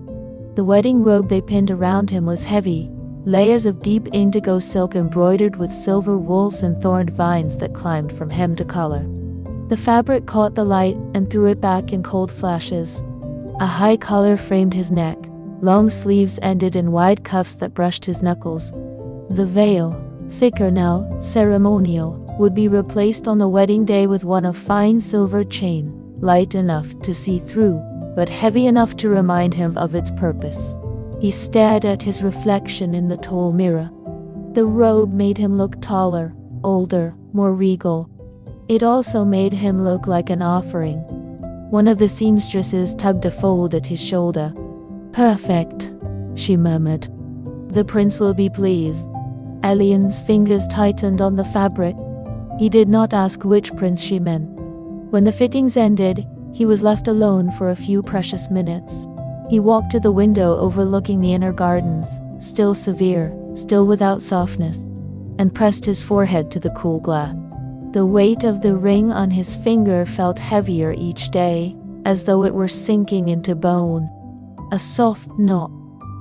[SPEAKER 1] The wedding robe they pinned around him was heavy, layers of deep indigo silk embroidered with silver wolves and thorned vines that climbed from hem to collar. The fabric caught the light and threw it back in cold flashes. A high collar framed his neck, long sleeves ended in wide cuffs that brushed his knuckles. The veil, thicker now, ceremonial, would be replaced on the wedding day with one of fine silver chain, light enough to see through, but heavy enough to remind him of its purpose. He stared at his reflection in the tall mirror. The robe made him look taller, older, more regal. It also made him look like an offering. One of the seamstresses tugged a fold at his shoulder. "Perfect," she murmured. "The prince will be pleased." Elian's fingers tightened on the fabric. He did not ask which prince she meant. When the fittings ended, he was left alone for a few precious minutes. He walked to the window overlooking the inner gardens, still severe, still without softness, and pressed his forehead to the cool glass. The weight of the ring on his finger felt heavier each day, as though it were sinking into bone. A soft knock.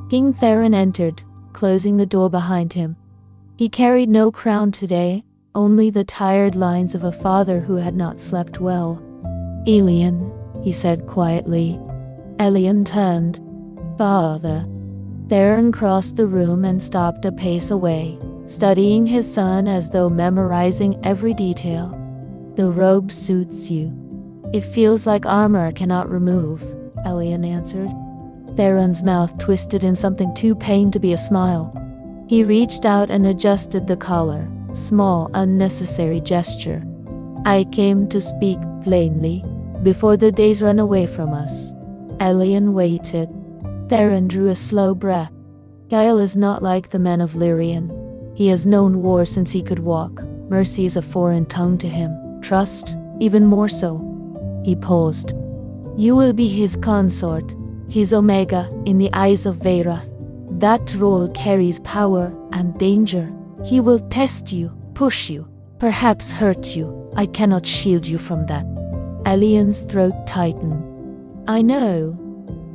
[SPEAKER 1] King Theron entered, closing the door behind him. He carried no crown today, only the tired lines of a father who had not slept well. "Elian," he said quietly. Elian turned. "Father." Theron crossed the room and stopped a pace away, studying his son as though memorizing every detail. "The robe suits you. It feels like armor cannot remove," Elian answered. Theron's mouth twisted in something too pained to be a smile. He reached out and adjusted the collar, small, unnecessary gesture. "I came to speak plainly, before the days run away from us." Elian waited. Theron drew a slow breath. Gael is not like the men of Lyrian. He has known war since he could walk. Mercy is a foreign tongue to him. Trust, even more so. He paused. "You will be his consort, his Omega in the eyes of Veyrath. That role carries power and danger. He will test you, push you, perhaps hurt you. I cannot shield you from that." Elian's throat tightened. "I know,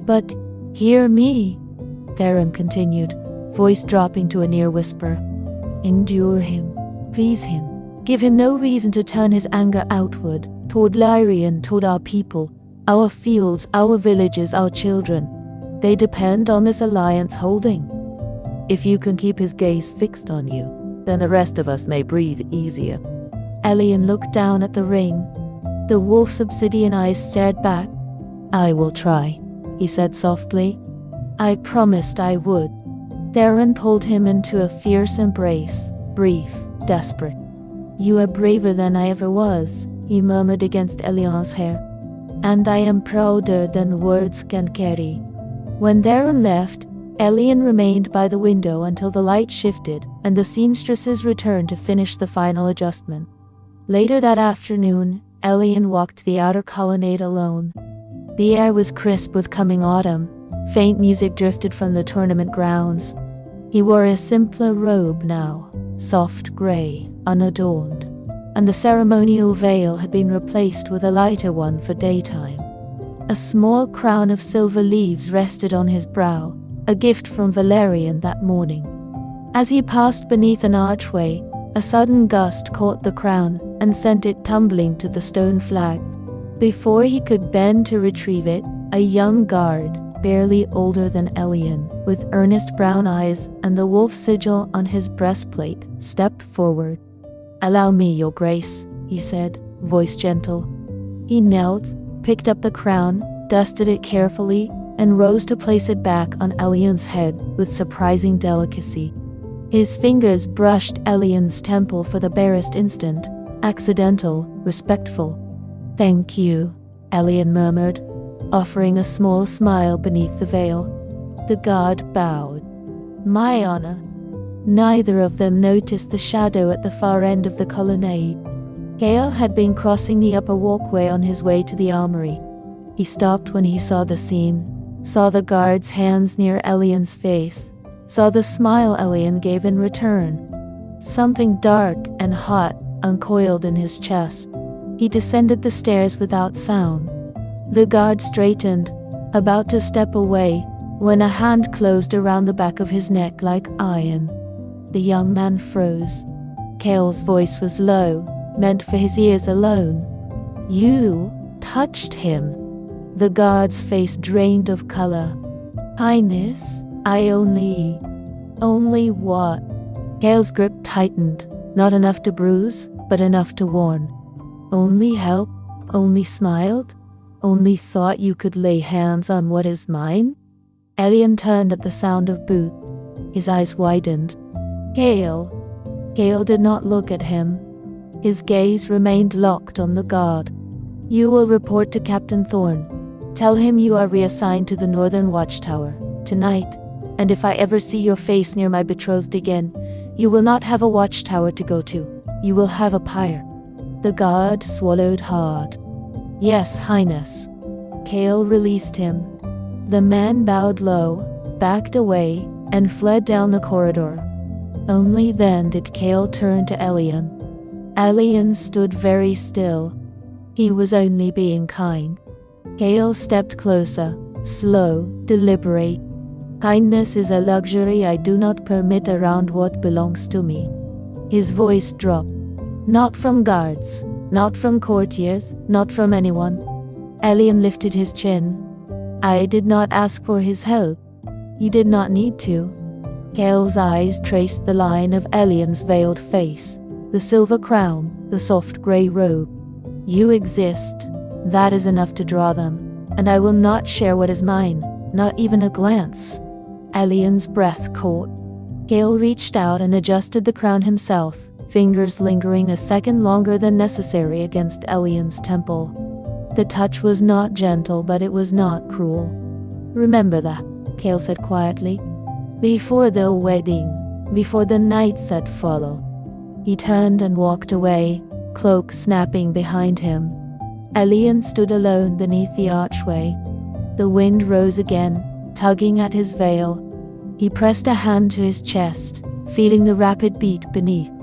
[SPEAKER 1] but hear me," Theron continued, voice dropping to a near whisper. "Endure him, please him. Give him no reason to turn his anger outward, toward Lyrian, toward our people, our fields, our villages, our children. They depend on this alliance holding. If you can keep his gaze fixed on you, then the rest of us may breathe easier." Elian looked down at the ring. The wolf's obsidian eyes stared back. "I will try," he said softly. "I promised I would." Theron pulled him into a fierce embrace, brief, desperate. "You are braver than I ever was," he murmured against Elian's hair. "And I am prouder than words can carry." When Theron left, Elian remained by the window until the light shifted and the seamstresses returned to finish the final adjustment. Later that afternoon, Elian walked the outer colonnade alone. The air was crisp with coming autumn. Faint music drifted from the tournament grounds. He wore a simpler robe now, soft gray, unadorned, and the ceremonial veil had been replaced with a lighter one for daytime. A small crown of silver leaves rested on his brow, a gift from Valerian that morning. As he passed beneath an archway, a sudden gust caught the crown and sent it tumbling to the stone flags. Before he could bend to retrieve it, a young guard, barely older than Elian, with earnest brown eyes and the wolf sigil on his breastplate, stepped forward. "Allow me, your grace," he said, voice gentle. He knelt, picked up the crown, dusted it carefully, and rose to place it back on Elian's head with surprising delicacy. His fingers brushed Elian's temple for the barest instant, accidental, respectful. "Thank you," Elian murmured, offering a small smile beneath the veil. The guard bowed. "My honor." Neither of them noticed the shadow at the far end of the colonnade. Gael had been crossing the upper walkway on his way to the armory. He stopped when he saw the scene, saw the guard's hands near Elian's face, saw the smile Elian gave in return. Something dark and hot uncoiled in his chest. He descended the stairs without sound. The guard straightened, about to step away, when a hand closed around the back of his neck like iron. The young man froze. Gael's voice was low, meant for his ears alone. "You touched him." The guard's face drained of color. "Highness, I only what?" Gael's grip tightened, not enough to bruise, but enough to warn. "Only help? Only smiled? Only thought you could lay hands on what is mine?" Elian turned at the sound of boots. His eyes widened. "Gael." Gael did not look at him. His gaze remained locked on the guard. You will report to Captain Thorne. Tell him you are reassigned to the Northern Watchtower tonight, and if I ever see your face near my betrothed again, you will not have a watchtower to go to. You will have a pyre." The guard swallowed hard. "Yes, Highness." Kale released him. The man bowed low, backed away, and fled down the corridor. Only then did Kale turn to Elian. Elian stood very still. He was only being kind. Kale stepped closer, slow, deliberate. "Kindness is a luxury I do not permit around what belongs to me." His voice dropped. "Not from guards, not from courtiers, not from anyone." Elian lifted his chin. "I did not ask for his help. You did not need to." Kale's eyes traced the line of Elian's veiled face, the silver crown, the soft grey robe. "You exist. That is enough to draw them, and I will not share what is mine, not even a glance." Elian's breath caught. Kale reached out and adjusted the crown himself, fingers lingering a second longer than necessary against Elian's temple. The touch was not gentle, but it was not cruel. "Remember that," Kale said quietly. "Before the wedding, before the nights that follow." He turned and walked away, cloak snapping behind him. Elian stood alone beneath the archway. The wind rose again, tugging at his veil. He pressed a hand to his chest, feeling the rapid beat beneath.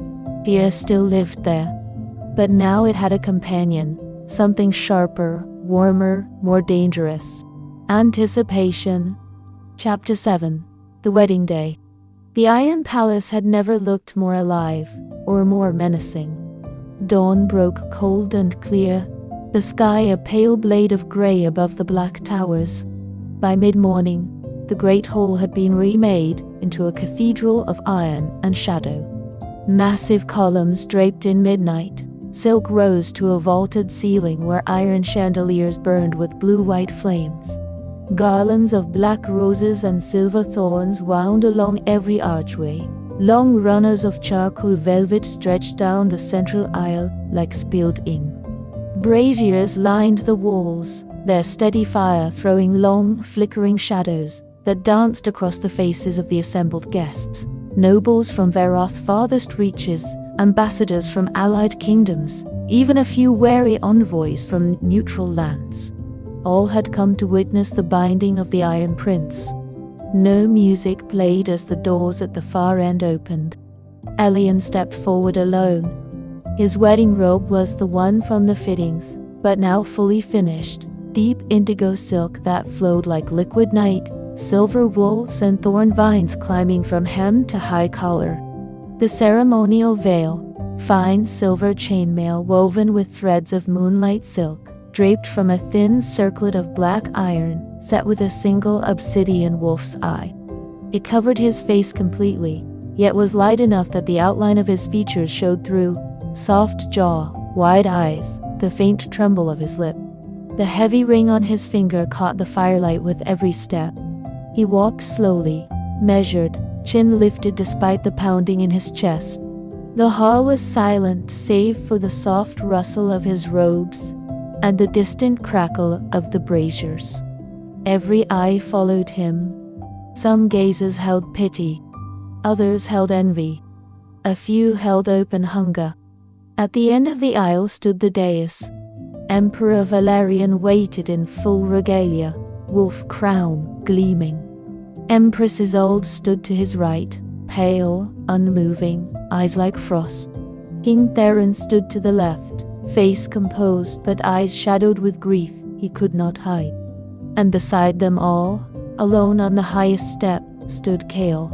[SPEAKER 1] Fear still lived there, but now it had a companion, something sharper, warmer, more dangerous. Anticipation. Chapter 7. The Wedding Day. The Iron Palace had never looked more alive, or more menacing. Dawn broke cold and clear, the sky a pale blade of grey above the black towers. By mid-morning, the great hall had been remade into a cathedral of iron and shadow. Massive columns draped in midnight, silk rose to a vaulted ceiling where iron chandeliers burned with blue-white flames. Garlands of black roses and silver thorns wound along every archway. Long runners of charcoal velvet stretched down the central aisle like spilled ink. Braziers lined the walls, their steady fire throwing long, flickering shadows that danced across the faces of the assembled guests. Nobles from Veroth's farthest reaches, ambassadors from allied kingdoms, even a few wary envoys from neutral lands. All had come to witness the binding of the Iron Prince. No music played as the doors at the far end opened. Elian stepped forward alone. His wedding robe was the one from the fittings, but now fully finished, deep indigo silk that flowed like liquid night, silver wools and thorn vines climbing from hem to high collar. The ceremonial veil, fine silver chainmail woven with threads of moonlight silk, draped from a thin circlet of black iron, set with a single obsidian wolf's eye. It covered his face completely, yet was light enough that the outline of his features showed through. Soft jaw, wide eyes, the faint tremble of his lip. The heavy ring on his finger caught the firelight with every step. He walked slowly, measured, chin lifted despite the pounding in his chest. The hall was silent save for the soft rustle of his robes and the distant crackle of the braziers. Every eye followed him. Some gazes held pity, others held envy, a few held open hunger. At the end of the aisle stood the dais. Emperor Valerian waited in full regalia, wolf crown gleaming. Empress Isolde stood to his right, pale, unmoving, eyes like frost. King Theron stood to the left, face composed but eyes shadowed with grief he could not hide. And beside them all, alone on the highest step, stood Kale.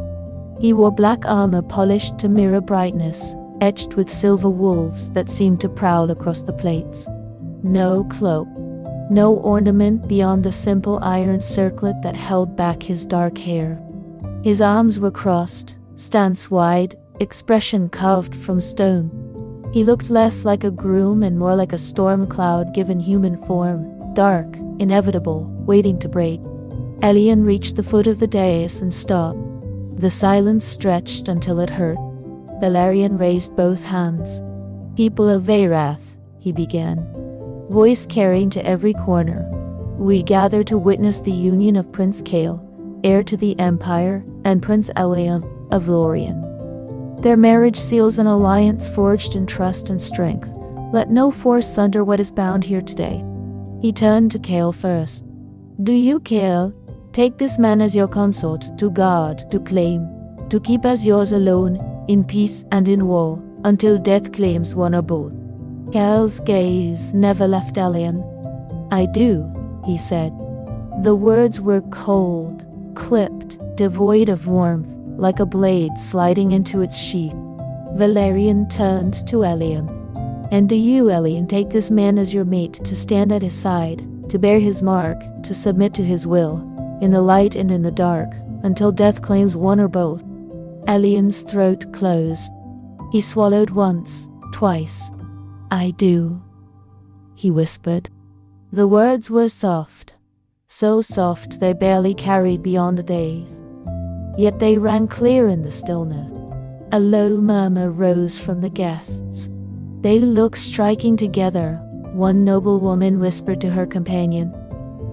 [SPEAKER 1] He wore black armor polished to mirror brightness, etched with silver wolves that seemed to prowl across the plates. No cloak, no ornament beyond the simple iron circlet that held back his dark hair. His arms were crossed, stance wide, expression carved from stone. He looked less like a groom and more like a storm cloud given human form, dark, inevitable, waiting to break. Elian reached the foot of the dais and stopped. The silence stretched until it hurt. Valerian raised both hands. "People of Veroth," he began. voice carrying to every corner. We gather to witness the union of Prince Kale, heir to the empire, and Prince Elian of Lorien. Their marriage seals an alliance forged in trust and strength. Let no force sunder what is bound here today. He turned to Kale first. Do you, Kale, take this man as your consort, to guard, to claim, to keep as yours alone, in peace and in war, until death claims one or both? Kale's gaze never left Elian. I do, he said. The words were cold, clipped, devoid of warmth, like a blade sliding into its sheath. Valerian turned to Elian. And do you, Elian, take this man as your mate, to stand at his side, to bear his mark, to submit to his will, in the light and in the dark, until death claims one or both? Elian's throat closed. He swallowed once, twice. I do, he whispered. The words were soft, so soft they barely carried beyond the days. Yet they rang clear in the stillness. A low murmur rose from the guests. They looked striking together. One noble woman whispered to her companion,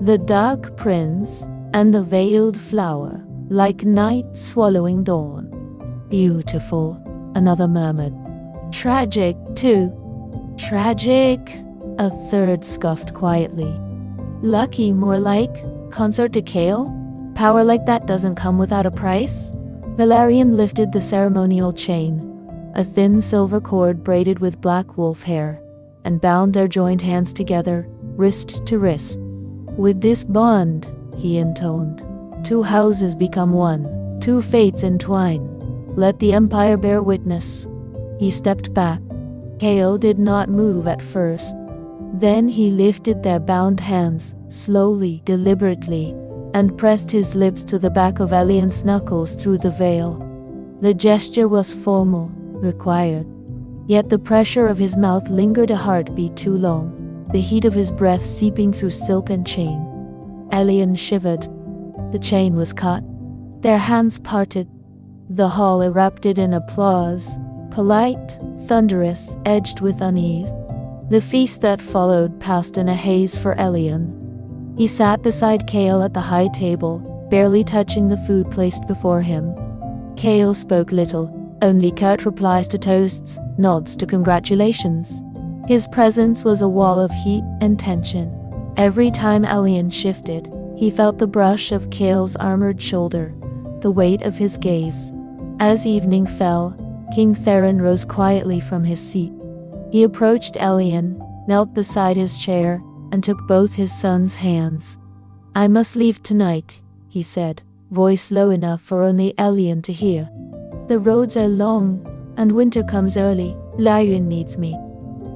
[SPEAKER 1] "The dark prince and the veiled flower, like night swallowing dawn." Beautiful, another murmured. Tragic, too. Tragic, a third scoffed quietly. Lucky, more like. Consort to Kale? Power like that doesn't come without a price. Valerian lifted the ceremonial chain, a thin silver cord braided with black wolf hair, and bound their joined hands together, wrist to wrist. With this bond, he intoned, two houses become one, two fates entwine. Let the empire bear witness. He stepped back. Kale did not move at first. Then he lifted their bound hands, slowly, deliberately, and pressed his lips to the back of Elian's knuckles through the veil. The gesture was formal, required. Yet the pressure of his mouth lingered a heartbeat too long, the heat of his breath seeping through silk and chain. Elian shivered. The chain was cut. Their hands parted. The hall erupted in applause, polite, thunderous, edged with unease. The feast that followed passed in a haze for Elian. He sat beside Kale at the high table, barely touching the food placed before him. Kale spoke little, only curt replies to toasts, nods to congratulations. His presence was a wall of heat and tension. Every time Elian shifted, he felt the brush of Kale's armored shoulder, the weight of his gaze. As evening fell, King Theron rose quietly from his seat. He approached Elian, knelt beside his chair, and took both his son's hands. "I must leave tonight," he said, voice low enough for only Elian to hear. "The roads are long, and winter comes early. Larian needs me."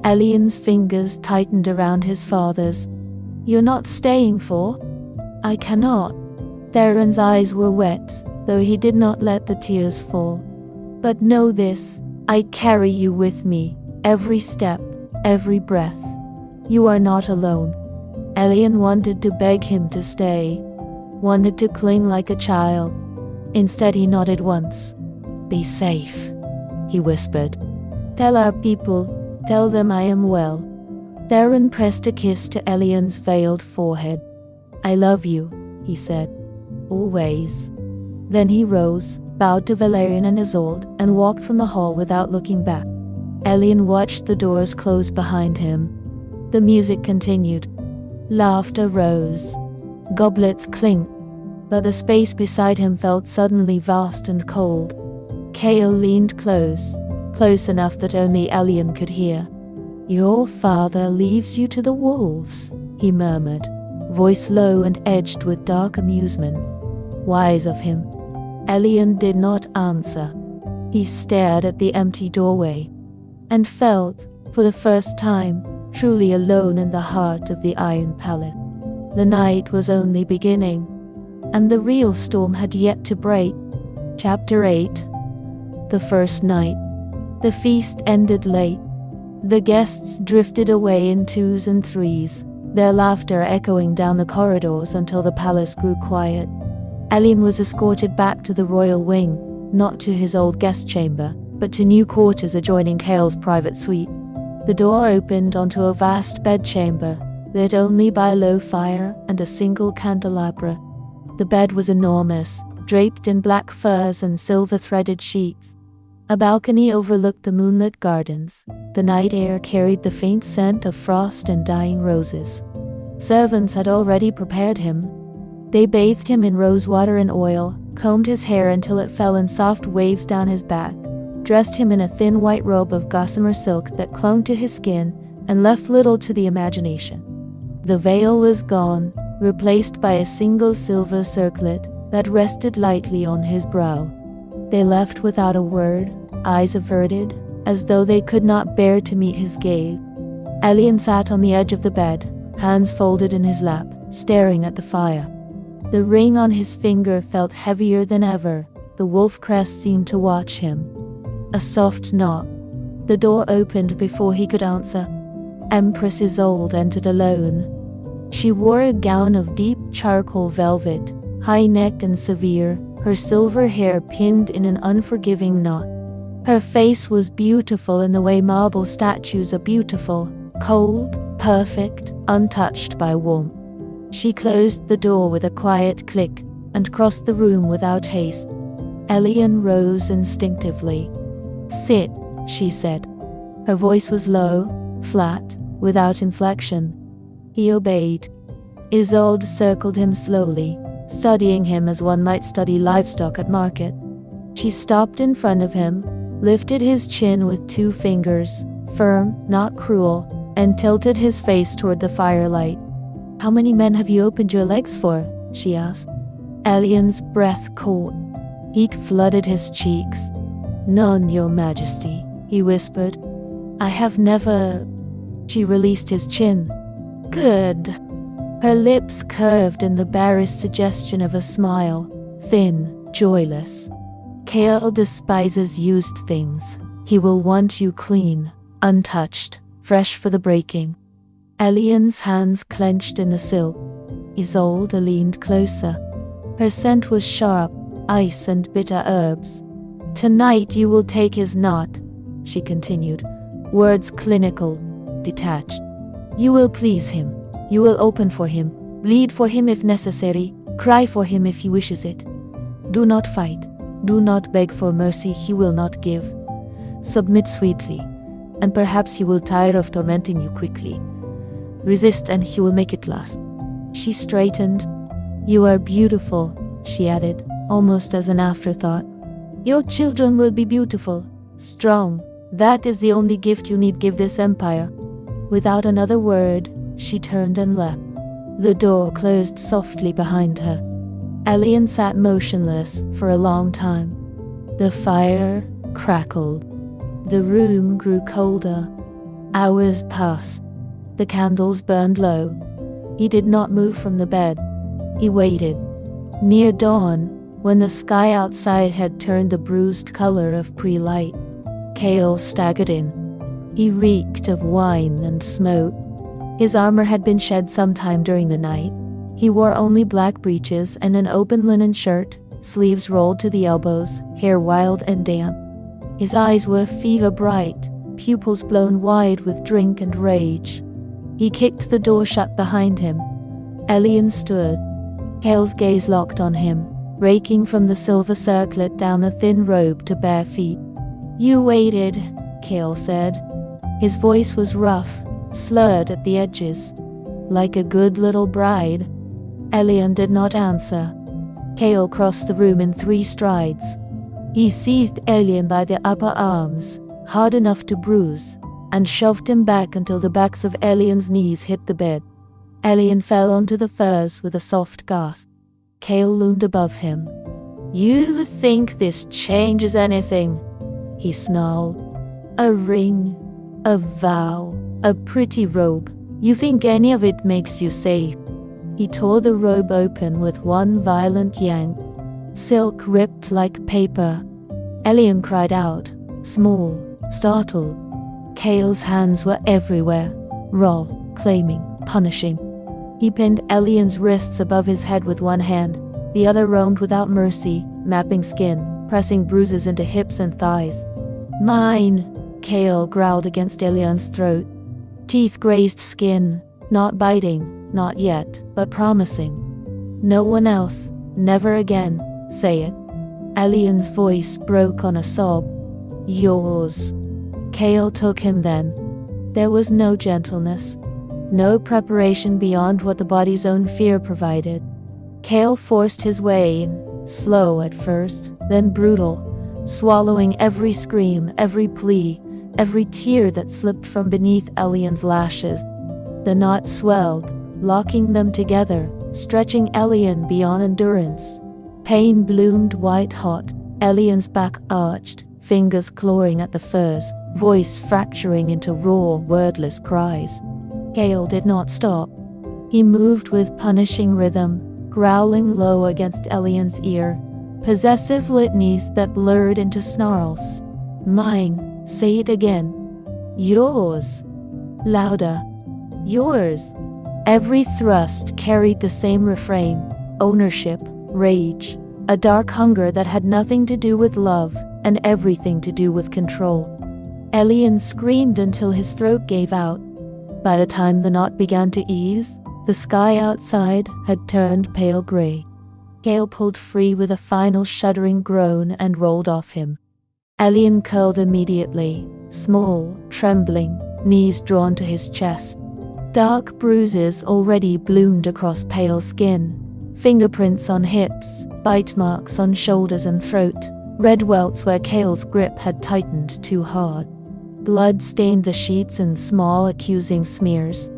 [SPEAKER 1] Elian's fingers tightened around his father's. "You're not staying for?" "I cannot." Theron's eyes were wet, though he did not let the tears fall. "But know this, I carry you with me, every step, every breath. You are not alone." Elian wanted to beg him to stay, wanted to cling like a child. Instead he nodded once. "Be safe," he whispered. "Tell our people, tell them I am well." Theron pressed a kiss to Elian's veiled forehead. "I love you," he said. "Always." Then he rose, bowed to Valerian and Isolde, and walked from the hall without looking back. Elian watched the doors close behind him. The music continued. Laughter rose. Goblets clinked, but the space beside him felt suddenly vast and cold. Kale leaned close, close enough that only Elian could hear. "Your father leaves you to the wolves," he murmured, voice low and edged with dark amusement. "Wise of him." Elian did not answer. He stared at the empty doorway, and felt, for the first time, truly alone in the heart of the Iron Palace. The night was only beginning, and the real storm had yet to break. Chapter 8. The first night. The feast ended late. The guests drifted away in twos and threes, their laughter echoing down the corridors until the palace grew quiet. Elian was escorted back to the royal wing, not to his old guest chamber, but to new quarters adjoining Kale's private suite. The door opened onto a vast bedchamber, lit only by a low fire and a single candelabra. The bed was enormous, draped in black furs and silver-threaded sheets. A balcony overlooked the moonlit gardens. The night air carried the faint scent of frost and dying roses. Servants had already prepared him. They bathed him in rosewater and oil, combed his hair until it fell in soft waves down his back, dressed him in a thin white robe of gossamer silk that clung to his skin and left little to the imagination. The veil was gone, replaced by a single silver circlet that rested lightly on his brow. They left without a word, eyes averted, as though they could not bear to meet his gaze. Elian sat on the edge of the bed, hands folded in his lap, staring at the fire. The ring on his finger felt heavier than ever. The wolf crest seemed to watch him. A soft knock. The door opened before he could answer. Empress Isolde entered alone. She wore a gown of deep charcoal velvet, high-necked and severe, her silver hair pinned in an unforgiving knot. Her face was beautiful in the way marble statues are beautiful, cold, perfect, untouched by warmth. She closed the door with a quiet click and crossed the room without haste. Elian rose instinctively. "Sit," she said. Her voice was low, flat, without inflection. He obeyed. Isolde circled him slowly, studying him as one might study livestock at market. She stopped in front of him, lifted his chin with 2 fingers, firm, not cruel, and tilted his face toward the firelight. "How many men have you opened your legs for?" she asked. Elian's breath caught. Heat flooded his cheeks. "None, Your Majesty," he whispered. "I have never—" She released his chin. "Good." Her lips curved in the barest suggestion of a smile, thin, joyless. "Kael despises used things. He will want you clean, untouched, fresh for the breaking." Elian's hands clenched in the silk. Isolde leaned closer. Her scent was sharp, ice and bitter herbs. "Tonight you will take his knot," she continued, words clinical, detached. "You will please him. You will open for him, bleed for him if necessary, cry for him if he wishes it. Do not fight. Do not beg for mercy he will not give. Submit sweetly, and perhaps he will tire of tormenting you quickly. Resist and he will make it last." She straightened. "You are beautiful," she added, almost as an afterthought. "Your children will be beautiful, strong. That is the only gift you need give this empire." Without another word, she turned and left. The door closed softly behind her. Elian sat motionless for a long time. The fire crackled. The room grew colder. Hours passed. The candles burned low. He did not move from the bed. He waited. Near dawn, when the sky outside had turned the bruised color of pre-light, Kael staggered in. He reeked of wine and smoke. His armor had been shed sometime during the night. He wore only black breeches and an open linen shirt, sleeves rolled to the elbows, hair wild and damp. His eyes were fever-bright, pupils blown wide with drink and rage. He kicked the door shut behind him. Elian stood. Kael's gaze locked on him, raking from the silver circlet down the thin robe to bare feet. "You waited," Kael said. His voice was rough, slurred at the edges, like a good little bride. Elian did not answer. Kael crossed the room in 3 strides. He seized Elian by the upper arms, hard enough to bruise, and shoved him back until the backs of Elian's knees hit the bed. Elian fell onto the furs with a soft gasp. Kael loomed above him. "You think this changes anything?" he snarled. "A ring, a vow, a pretty robe. You think any of it makes you safe?" He tore the robe open with one violent yank. Silk ripped like paper. Elian cried out, small, startled. Kael's hands were everywhere, raw, claiming, punishing. He pinned Elian's wrists above his head with one hand. The other roamed without mercy, mapping skin, pressing bruises into hips and thighs. "Mine!" Kale growled against Elian's throat. Teeth grazed skin, not biting, not yet, but promising. No one else, never again, say it. Elian's voice broke on a sob. Yours. Kale took him then. There was no gentleness, no preparation beyond what the body's own fear provided. Kale forced his way in, slow at first, then brutal, swallowing every scream, every plea, every tear that slipped from beneath Elian's lashes. The knot swelled, locking them together, stretching Elian beyond endurance. Pain bloomed white-hot, Elian's back arched, fingers clawing at the furs, voice fracturing into raw, wordless cries. Kale did not stop. He moved with punishing rhythm, growling low against Elian's ear, possessive litanies that blurred into snarls. Mine, say it again. Yours. Louder. Yours. Every thrust carried the same refrain: ownership, rage, a dark hunger that had nothing to do with love and everything to do with control. Elian screamed until his throat gave out. By the time the knot began to ease, the sky outside had turned pale gray. Kale pulled free with a final shuddering groan and rolled off him. Elian curled immediately, small, trembling, knees drawn to his chest. Dark bruises already bloomed across pale skin, fingerprints on hips, bite marks on shoulders and throat, red welts where Kale's grip had tightened too hard. Blood stained the sheets in small, accusing smears.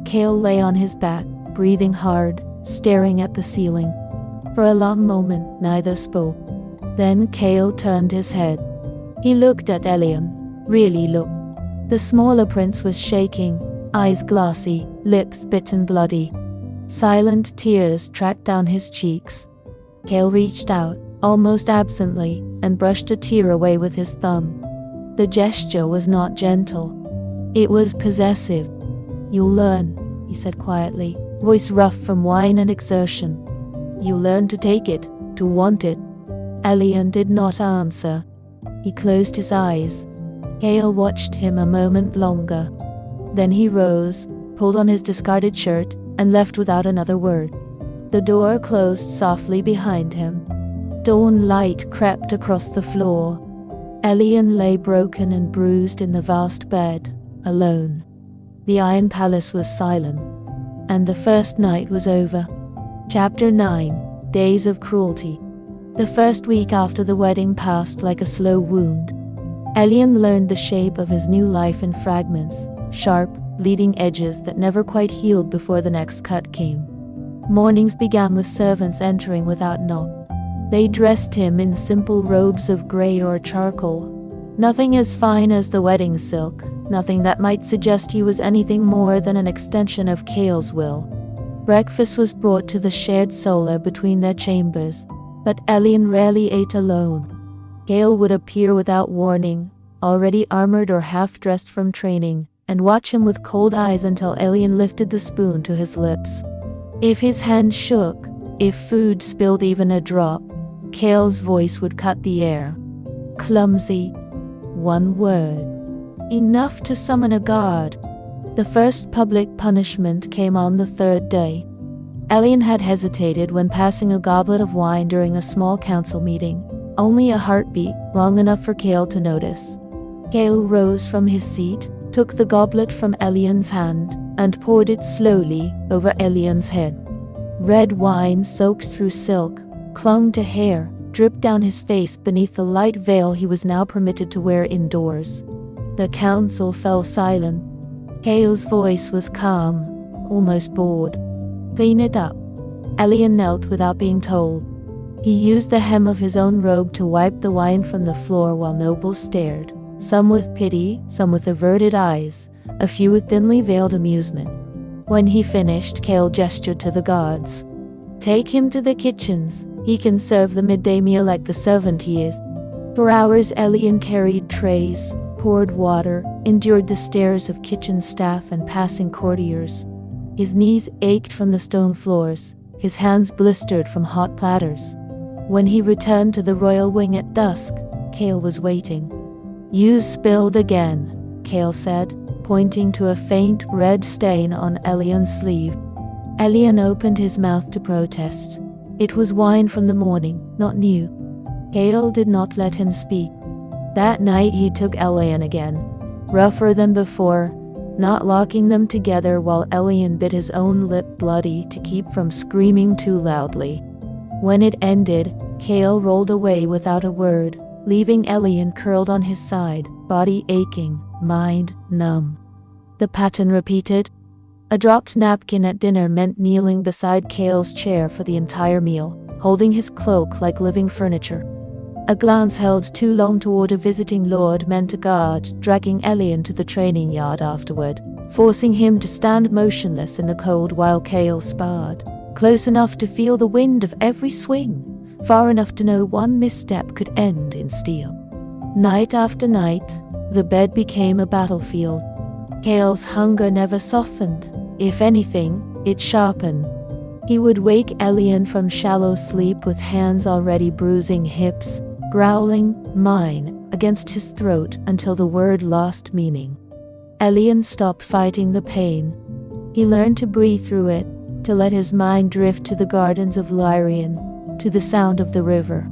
[SPEAKER 1] Kale lay on his back, breathing hard, staring at the ceiling. For a long moment, neither spoke. Then Kale turned his head. He looked at Elian, really looked. The smaller prince was shaking, eyes glassy, lips bitten bloody. Silent tears tracked down his cheeks. Kale reached out, almost absently, and brushed a tear away with his thumb. The gesture was not gentle. It was possessive. You'll learn, he said quietly, voice rough from wine and exertion. You'll learn to take it, to want it. Elian did not answer. He closed his eyes. Kale watched him a moment longer. Then he rose, pulled on his discarded shirt, and left without another word. The door closed softly behind him. Dawn light crept across the floor. Elian lay broken and bruised in the vast bed, alone. The Iron Palace was silent, and the first night was over. Chapter 9: Days of Cruelty. The first week after the wedding passed like a slow wound. Elian learned the shape of his new life in fragments, sharp, bleeding edges that never quite healed before the next cut came. Mornings began with servants entering without knock. They dressed him in simple robes of gray or charcoal. Nothing as fine as the wedding silk, nothing that might suggest he was anything more than an extension of Kale's will. Breakfast was brought to the shared solar between their chambers, but Elian rarely ate alone. Kale would appear without warning, already armored or half-dressed from training, and watch him with cold eyes until Elian lifted the spoon to his lips. If his hand shook, if food spilled even a drop, Kale's voice would cut the air. Clumsy. One word. Enough to summon a guard. The first public punishment came on the third day. Elian had hesitated when passing a goblet of wine during a small council meeting. Only a heartbeat, long enough for Kale to notice. Kale rose from his seat, took the goblet from Elian's hand, and poured it slowly over Elian's head. Red wine soaked through silk, clung to hair, dripped down his face beneath the light veil he was now permitted to wear indoors. The council fell silent. Kale's voice was calm, almost bored. Clean it up. Elian knelt without being told. He used the hem of his own robe to wipe the wine from the floor while nobles stared, some with pity, some with averted eyes, a few with thinly veiled amusement. When he finished, Kale gestured to the guards. Take him to the kitchens. He can serve the midday meal like the servant he is. For hours Elian carried trays, poured water, endured the stares of kitchen staff and passing courtiers. His knees ached from the stone floors, his hands blistered from hot platters. When he returned to the royal wing at dusk, Kale was waiting. You spilled again, Kale said, pointing to a faint red stain on Elian's sleeve. Elian opened his mouth to protest. It was wine from the morning, not new. Kale did not let him speak. That night he took Elian again, rougher than before, not locking them together while Elian bit his own lip bloody to keep from screaming too loudly. When it ended, Kale rolled away without a word, leaving Elian curled on his side, body aching, mind numb. The pattern repeated. A dropped napkin at dinner meant kneeling beside Kale's chair for the entire meal, holding his cloak like living furniture. A glance held too long toward a visiting lord meant a guard dragging Elian to the training yard afterward, forcing him to stand motionless in the cold while Kale sparred, close enough to feel the wind of every swing, far enough to know one misstep could end in steel. Night after night, the bed became a battlefield. Kale's hunger never softened. If anything, it sharpened. He would wake Elian from shallow sleep with hands already bruising hips, growling, "Mine," against his throat until the word lost meaning. Elian stopped fighting the pain. He learned to breathe through it, to let his mind drift to the gardens of Lyrian, to the sound of the river.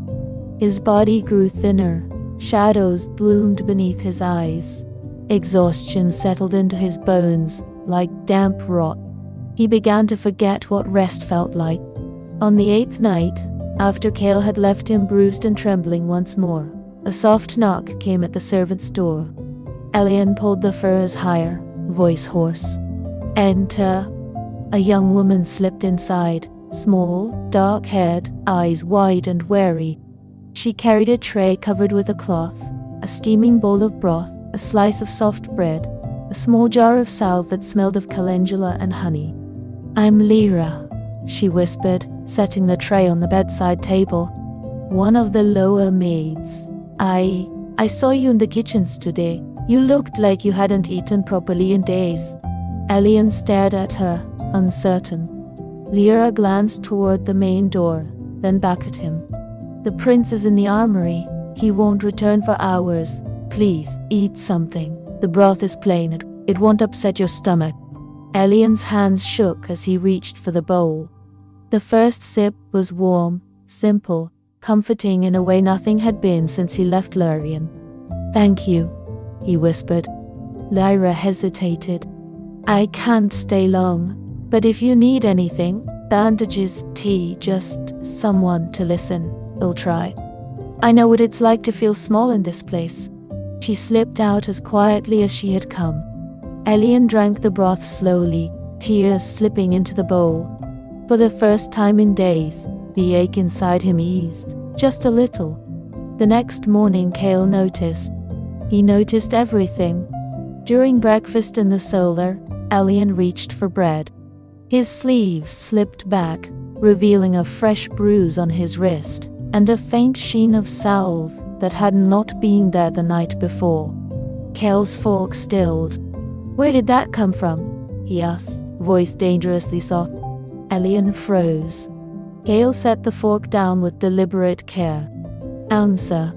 [SPEAKER 1] His body grew thinner, shadows bloomed beneath his eyes. Exhaustion settled into his bones, like damp rot. He began to forget what rest felt like. On the 8th night, after Kale had left him bruised and trembling once more, a soft knock came at the servant's door. Elian pulled the furs higher, voice hoarse. "Enter." A young woman slipped inside, small, dark-haired, eyes wide and wary. She carried a tray covered with a cloth, a steaming bowl of broth, a slice of soft bread, a small jar of salve that smelled of calendula and honey. "I'm Lyra," she whispered, setting the tray on the bedside table. "One of the lower maids. I saw you in the kitchens today. You looked like you hadn't eaten properly in days." Elian stared at her, uncertain. Lyra glanced toward the main door, then back at him. "The prince is in the armory. He won't return for hours. Please, eat something. The broth is plain. It won't upset your stomach." Elian's hands shook as he reached for the bowl. The first sip was warm, simple, comforting in a way nothing had been since he left Lurian. "Thank you," he whispered. Lyra hesitated. "I can't stay long, but if you need anything, bandages, tea, just someone to listen, I'll try. I know what it's like to feel small in this place." She slipped out as quietly as she had come. Elian drank the broth slowly, tears slipping into the bowl. For the first time in days, the ache inside him eased, just a little. The next morning Kale noticed. He noticed everything. During breakfast in the solar, Elian reached for bread. His sleeve slipped back, revealing a fresh bruise on his wrist, and a faint sheen of salve that had not been there the night before. Kale's fork stilled. "Where did that come from?" he asked, voice dangerously soft. Elian froze. Kale set the fork down with deliberate care. "Answer."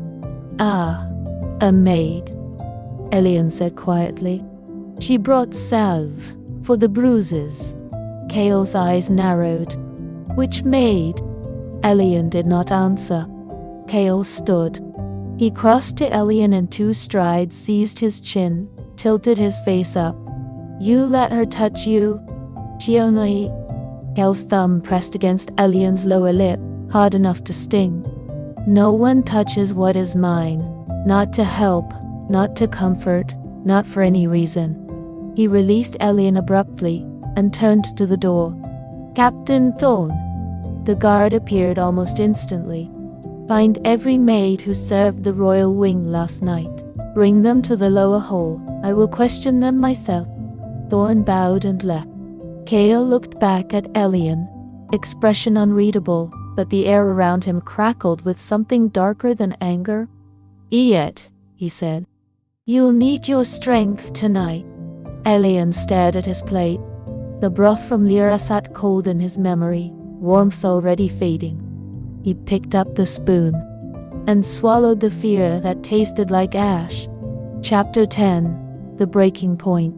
[SPEAKER 1] "Ah, a maid," Elian said quietly. "She brought salve for the bruises." Kale's eyes narrowed. "Which maid?" Elian did not answer. Kale stood. He crossed to Elian in 2 strides, seized his chin, tilted his face up. "You let her touch you? She only—" Kale's thumb pressed against Elian's lower lip, hard enough to sting. "No one touches what is mine. Not to help, not to comfort, not for any reason." He released Elian abruptly and turned to the door. "Captain Thorne." The guard appeared almost instantly. "Find every maid who served the royal wing last night. Bring them to the lower hall. I will question them myself." Thorne bowed and left. Kale looked back at Elian, expression unreadable, but the air around him crackled with something darker than anger. "Eat," he said. "You'll need your strength tonight." Elian stared at his plate. The broth from Lyra sat cold in his memory, warmth already fading. He picked up the spoon and swallowed the fear that tasted like ash, Chapter 10. The Breaking Point.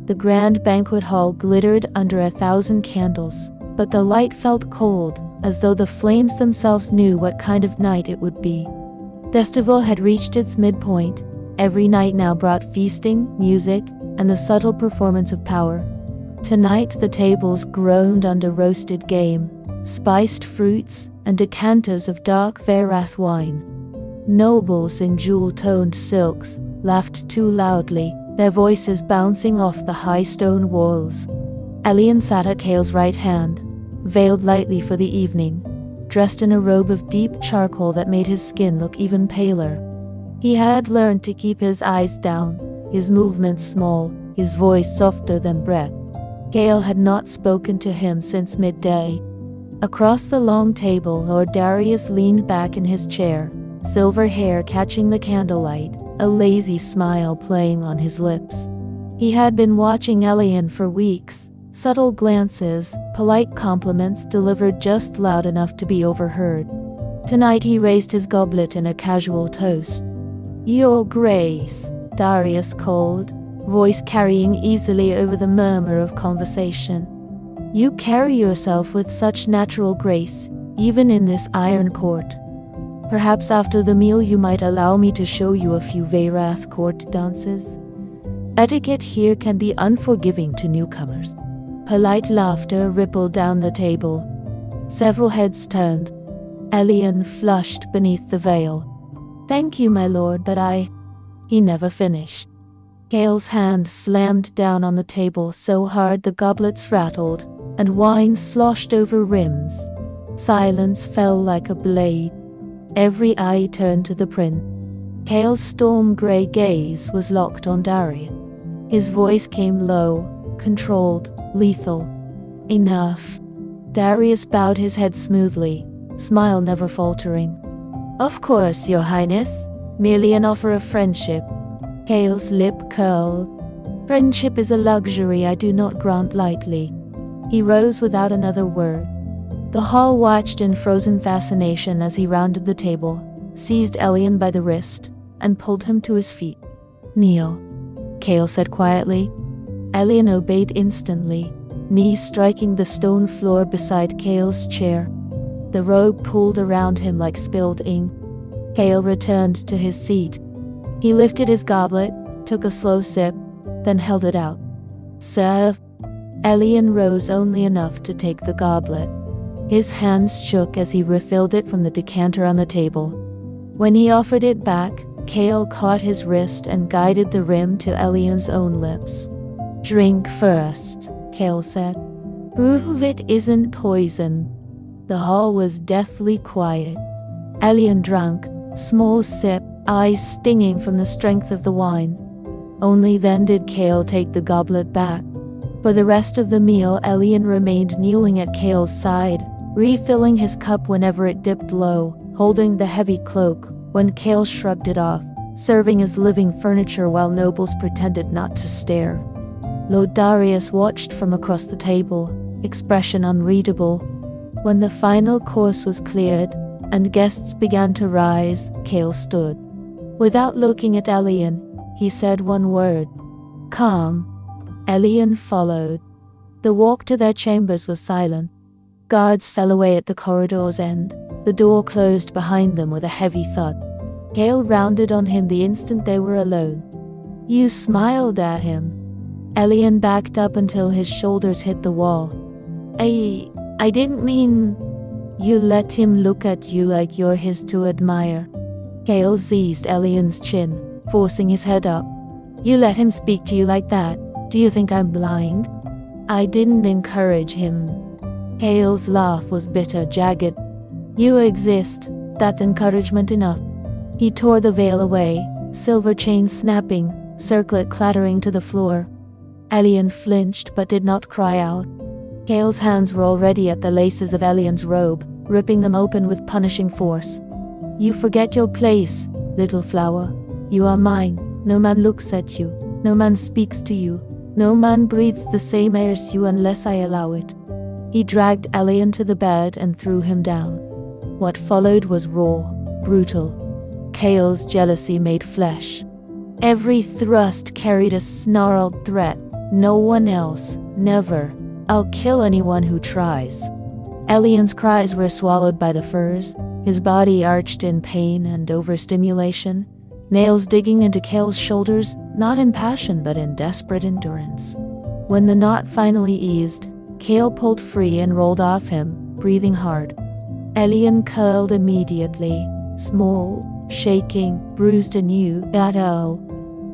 [SPEAKER 1] The grand banquet hall glittered under 1,000 candles, but the light felt cold, as though the flames themselves knew what kind of night it would be. Festival had reached its midpoint. Every night now brought feasting, music, and the subtle performance of power. Tonight the tables groaned under roasted game, spiced fruits, and decanters of dark Verath wine. Nobles in jewel-toned silks laughed too loudly, their voices bouncing off the high stone walls. Elian sat at Kale's right hand, veiled lightly for the evening, dressed in a robe of deep charcoal that made his skin look even paler. He had learned to keep his eyes down, his movements small, his voice softer than breath. Kale had not spoken to him since midday. Across the long table, Lord Darius leaned back in his chair, silver hair catching the candlelight, a lazy smile playing on his lips. He had been watching Elian for weeks, subtle glances, polite compliments delivered just loud enough to be overheard. Tonight he raised his goblet in a casual toast. "Your Grace," Darius called, voice carrying easily over the murmur of conversation. "You carry yourself with such natural grace, even in this iron court. Perhaps after the meal you might allow me to show you a few Verath court dances. Etiquette here can be unforgiving to newcomers." Polite laughter rippled down the table. Several heads turned. Elian flushed beneath the veil. "Thank you, my lord, but He never finished. Kale's hand slammed down on the table so hard the goblets rattled, and wine sloshed over rims. Silence fell like a blade. Every eye turned to the prince. Kale's storm-gray gaze was locked on Darius. His voice came low, controlled, lethal. "Enough." Darius bowed his head smoothly, smile never faltering. "Of course, your highness. Merely an offer of friendship." Kale's lip curled. "Friendship is a luxury I do not grant lightly." He rose without another word. The hall watched in frozen fascination as he rounded the table, seized Elian by the wrist, and pulled him to his feet. "Kneel," Kale said quietly. Elian obeyed instantly, knees striking the stone floor beside Kale's chair. The robe pulled around him like spilled ink. Kale returned to his seat. He lifted his goblet, took a slow sip, then held it out. "Serve." Elian rose only enough to take the goblet. His hands shook as he refilled it from the decanter on the table. When he offered it back, Kale caught his wrist and guided the rim to Elian's own lips. "Drink first," Kale said. "Prove it isn't poison." The hall was deathly quiet. Elian drank, small sip, eyes stinging from the strength of the wine. Only then did Kale take the goblet back. For the rest of the meal, Elian remained kneeling at Kale's side, refilling his cup whenever it dipped low, holding the heavy cloak when Kale shrugged it off, serving as living furniture while nobles pretended not to stare. Lord Darius watched from across the table, expression unreadable. When the final course was cleared, and guests began to rise, Kale stood. Without looking at Elian, he said one word. "Come." Elian followed. The walk to their chambers was silent. Guards fell away at the corridor's end. The door closed behind them with a heavy thud. Kale rounded on him the instant they were alone. "You smiled at him." Elian backed up until his shoulders hit the wall. I didn't mean..." "You let him look at you like you're his to admire." Kale seized Elian's chin, forcing his head up. "You let him speak to you like that? Do you think I'm blind?" "I didn't encourage him." Kale's laugh was bitter, jagged. "You exist. That's encouragement enough." He tore the veil away, silver chain snapping, circlet clattering to the floor. Elian flinched but did not cry out. Kale's hands were already at the laces of Elian's robe, ripping them open with punishing force. "You forget your place, little flower. You are mine. No man looks at you. No man speaks to you. No man breathes the same air as you unless I allow it." He dragged Elian to the bed and threw him down. What followed was raw, brutal. Kale's jealousy made flesh. Every thrust carried a snarled threat. No one else. Never. I'll kill anyone who tries. Elian's cries were swallowed by the furs, his body arched in pain and overstimulation, nails digging into Kale's shoulders, not in passion but in desperate endurance. When the knot finally eased, Kale pulled free and rolled off him, breathing hard. Elian curled immediately, small, shaking, bruised anew.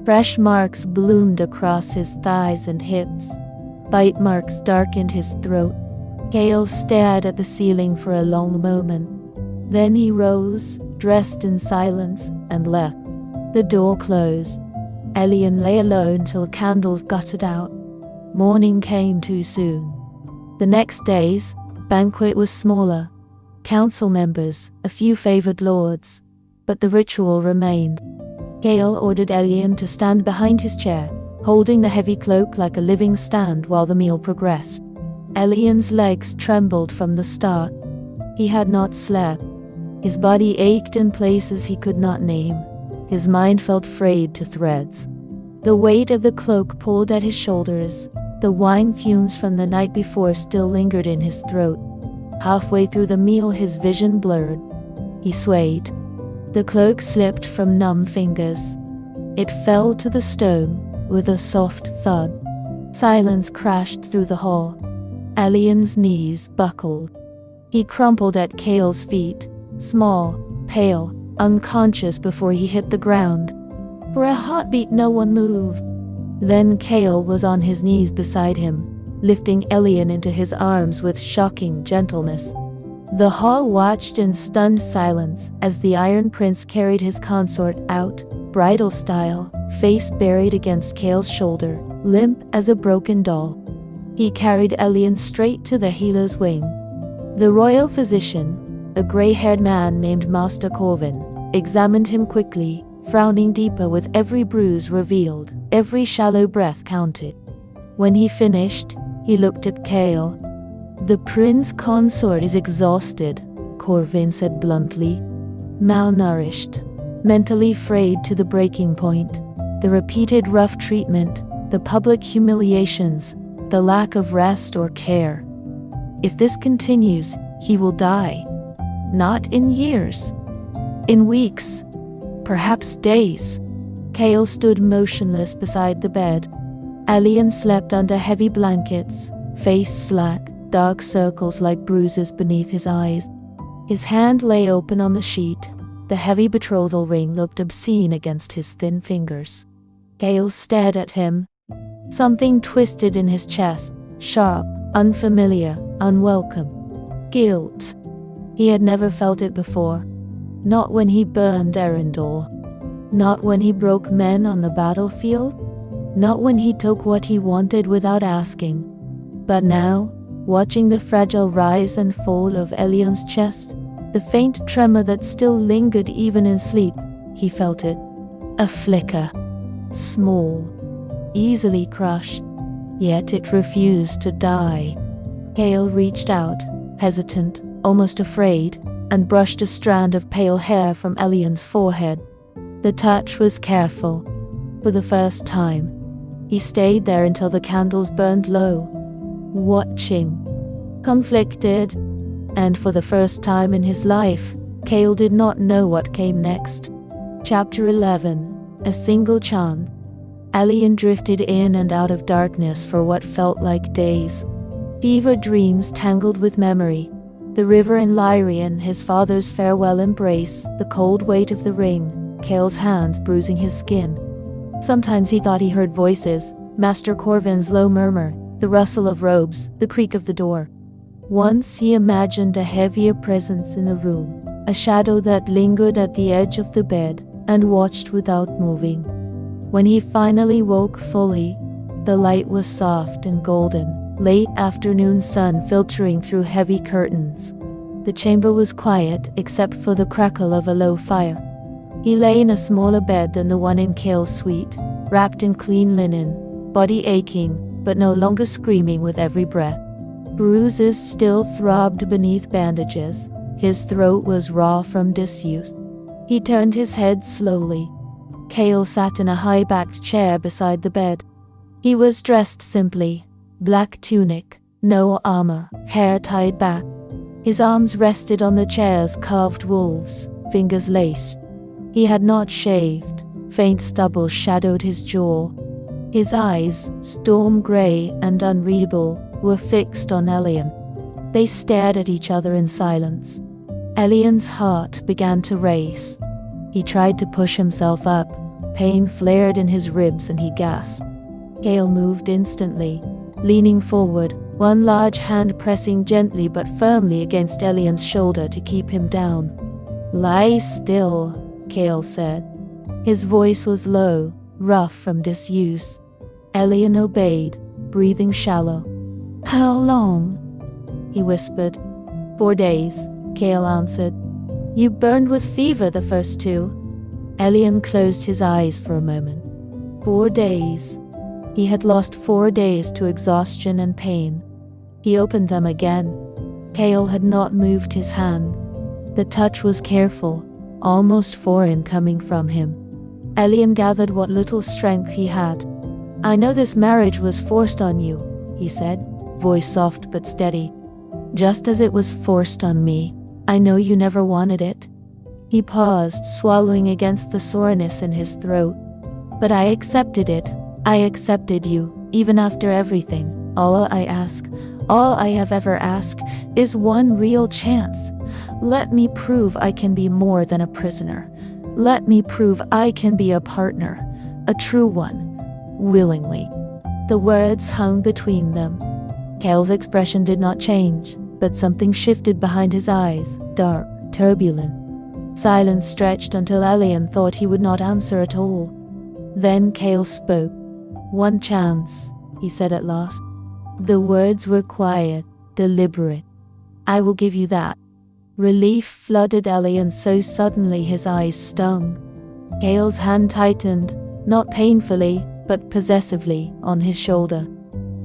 [SPEAKER 1] Fresh marks bloomed across his thighs and hips. Bite marks darkened his throat. Kale stared at the ceiling for a long moment. Then he rose, dressed in silence, and left. The door closed. Elian lay alone till candles guttered out. Morning came too soon. The next day's banquet was smaller. Council members, a few favored lords, but the ritual remained. Kale ordered Elian to stand behind his chair, holding the heavy cloak like a living stand while the meal progressed. Elian's legs trembled from the start. He had not slept. His body ached in places he could not name. His mind felt frayed to threads. The weight of the cloak pulled at his shoulders. The wine fumes from the night before still lingered in his throat. Halfway through the meal, his vision blurred. He swayed. The cloak slipped from numb fingers. It fell to the stone with a soft thud. Silence crashed through the hall. Elian's knees buckled. He crumpled at Kale's feet, small, pale, unconscious before he hit the ground. For a hot beat, no one moved. Then Kale was on his knees beside him, lifting Elian into his arms with shocking gentleness. The hall watched in stunned silence as the Iron Prince carried his consort out, bridal style, face buried against Kale's shoulder, limp as a broken doll. He carried Elian straight to the healer's wing. The royal physician, a gray-haired man named Master Corvin, examined him quickly, frowning deeper with every bruise revealed. Every shallow breath counted. When he finished, he looked at Kale. "The prince consort is exhausted," Corvin said bluntly. "Malnourished, mentally frayed to the breaking point. The repeated rough treatment, the public humiliations, the lack of rest or care. If this continues, he will die. Not in years. In weeks. Perhaps days." Kale stood motionless beside the bed. Elian slept under heavy blankets, face slack, dark circles like bruises beneath his eyes. His hand lay open on the sheet. The heavy betrothal ring looked obscene against his thin fingers. Kale stared at him. Something twisted in his chest, sharp, unfamiliar, unwelcome. Guilt. He had never felt it before. Not when he burned Arendelle. Not when he broke men on the battlefield. Not when he took what he wanted without asking. But now, watching the fragile rise and fall of Elian's chest, the faint tremor that still lingered even in sleep, he felt it. A flicker. Small. Easily crushed. Yet it refused to die. Kale reached out, hesitant, almost afraid, and brushed a strand of pale hair from Elian's forehead. The touch was careful. For the first time, he stayed there until the candles burned low, watching, conflicted, and for the first time in his life, Kale did not know what came next. Chapter 11. A single chance. Elian drifted in and out of darkness for what felt like days. Fever dreams tangled with memory. The river in Lyrian, his father's farewell embrace, the cold weight of the ring, Kale's hands bruising his skin. Sometimes he thought he heard voices, Master Corvin's low murmur, the rustle of robes, the creak of the door. Once he imagined a heavier presence in the room, a shadow that lingered at the edge of the bed and watched without moving. When he finally woke fully, the light was soft and golden, late afternoon sun filtering through heavy curtains. The chamber was quiet except for the crackle of a low fire. He lay in a smaller bed than the one in Kale's suite, wrapped in clean linen, body aching, but no longer screaming with every breath. Bruises still throbbed beneath bandages. His throat was raw from disuse. He turned his head slowly. Kale sat in a high-backed chair beside the bed. He was dressed simply, black tunic, no armor, hair tied back. His arms rested on the chair's curved wolves, fingers laced. He had not shaved. Faint stubble shadowed his jaw. His eyes, storm gray and unreadable, were fixed on Elian. They stared at each other in silence. Elian's heart began to race. He tried to push himself up. Pain flared in his ribs and he gasped. Kale moved instantly, leaning forward, one large hand pressing gently but firmly against Elian's shoulder to keep him down. "Lie still," Kale said. His voice was low, rough from disuse. Elian obeyed, breathing shallow. "How long?" he whispered. 4 days, Kale answered. "You burned with fever the first 2. Elian closed his eyes for a moment. 4 days. He had lost 4 days to exhaustion and pain. He opened them again. Kale had not moved his hand. The touch was careful, almost foreign coming from him. Elian gathered what little strength he had. "I know this marriage was forced on you," he said, voice soft but steady. "Just as it was forced on me. I know you never wanted it." He paused, swallowing against the soreness in his throat. "But I accepted it. I accepted you, even after everything. All I ask, all I have ever asked, is one real chance. Let me prove I can be more than a prisoner. Let me prove I can be a partner, a true one, willingly." The words hung between them. Kale's expression did not change, but something shifted behind his eyes, dark, turbulent. Silence stretched until Elian thought he would not answer at all. Then Kale spoke. "One chance," he said at last. The words were quiet, deliberate. "I will give you that." Relief flooded Elian so suddenly his eyes stung. Kale's hand tightened, not painfully, but possessively, on his shoulder.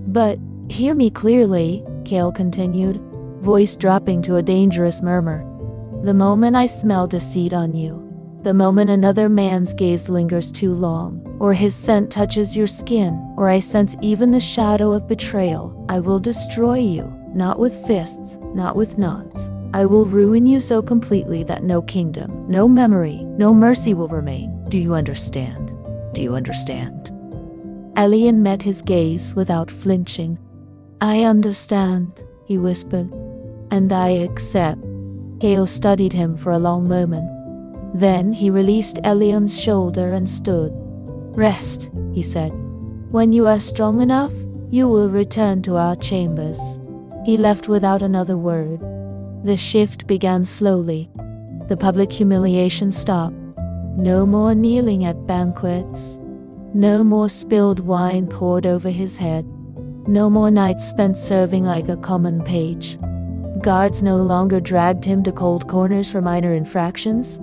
[SPEAKER 1] "But hear me clearly," Kale continued, voice dropping to a dangerous murmur. "The moment I smell deceit on you, the moment another man's gaze lingers too long, or his scent touches your skin, or I sense even the shadow of betrayal, I will destroy you, not with fists, not with knots. I will ruin you so completely that no kingdom, no memory, no mercy will remain. Do you understand? Do you understand?" Elian met his gaze without flinching. "I understand," he whispered. "And I accept." Kale studied him for a long moment. Then he released Elian's shoulder and stood. "Rest," he said. "When you are strong enough, you will return to our chambers." He left without another word. The shift began slowly. The public humiliation stopped. No more kneeling at banquets. No more spilled wine poured over his head. No more nights spent serving like a common page. Guards no longer dragged him to cold corners for minor infractions,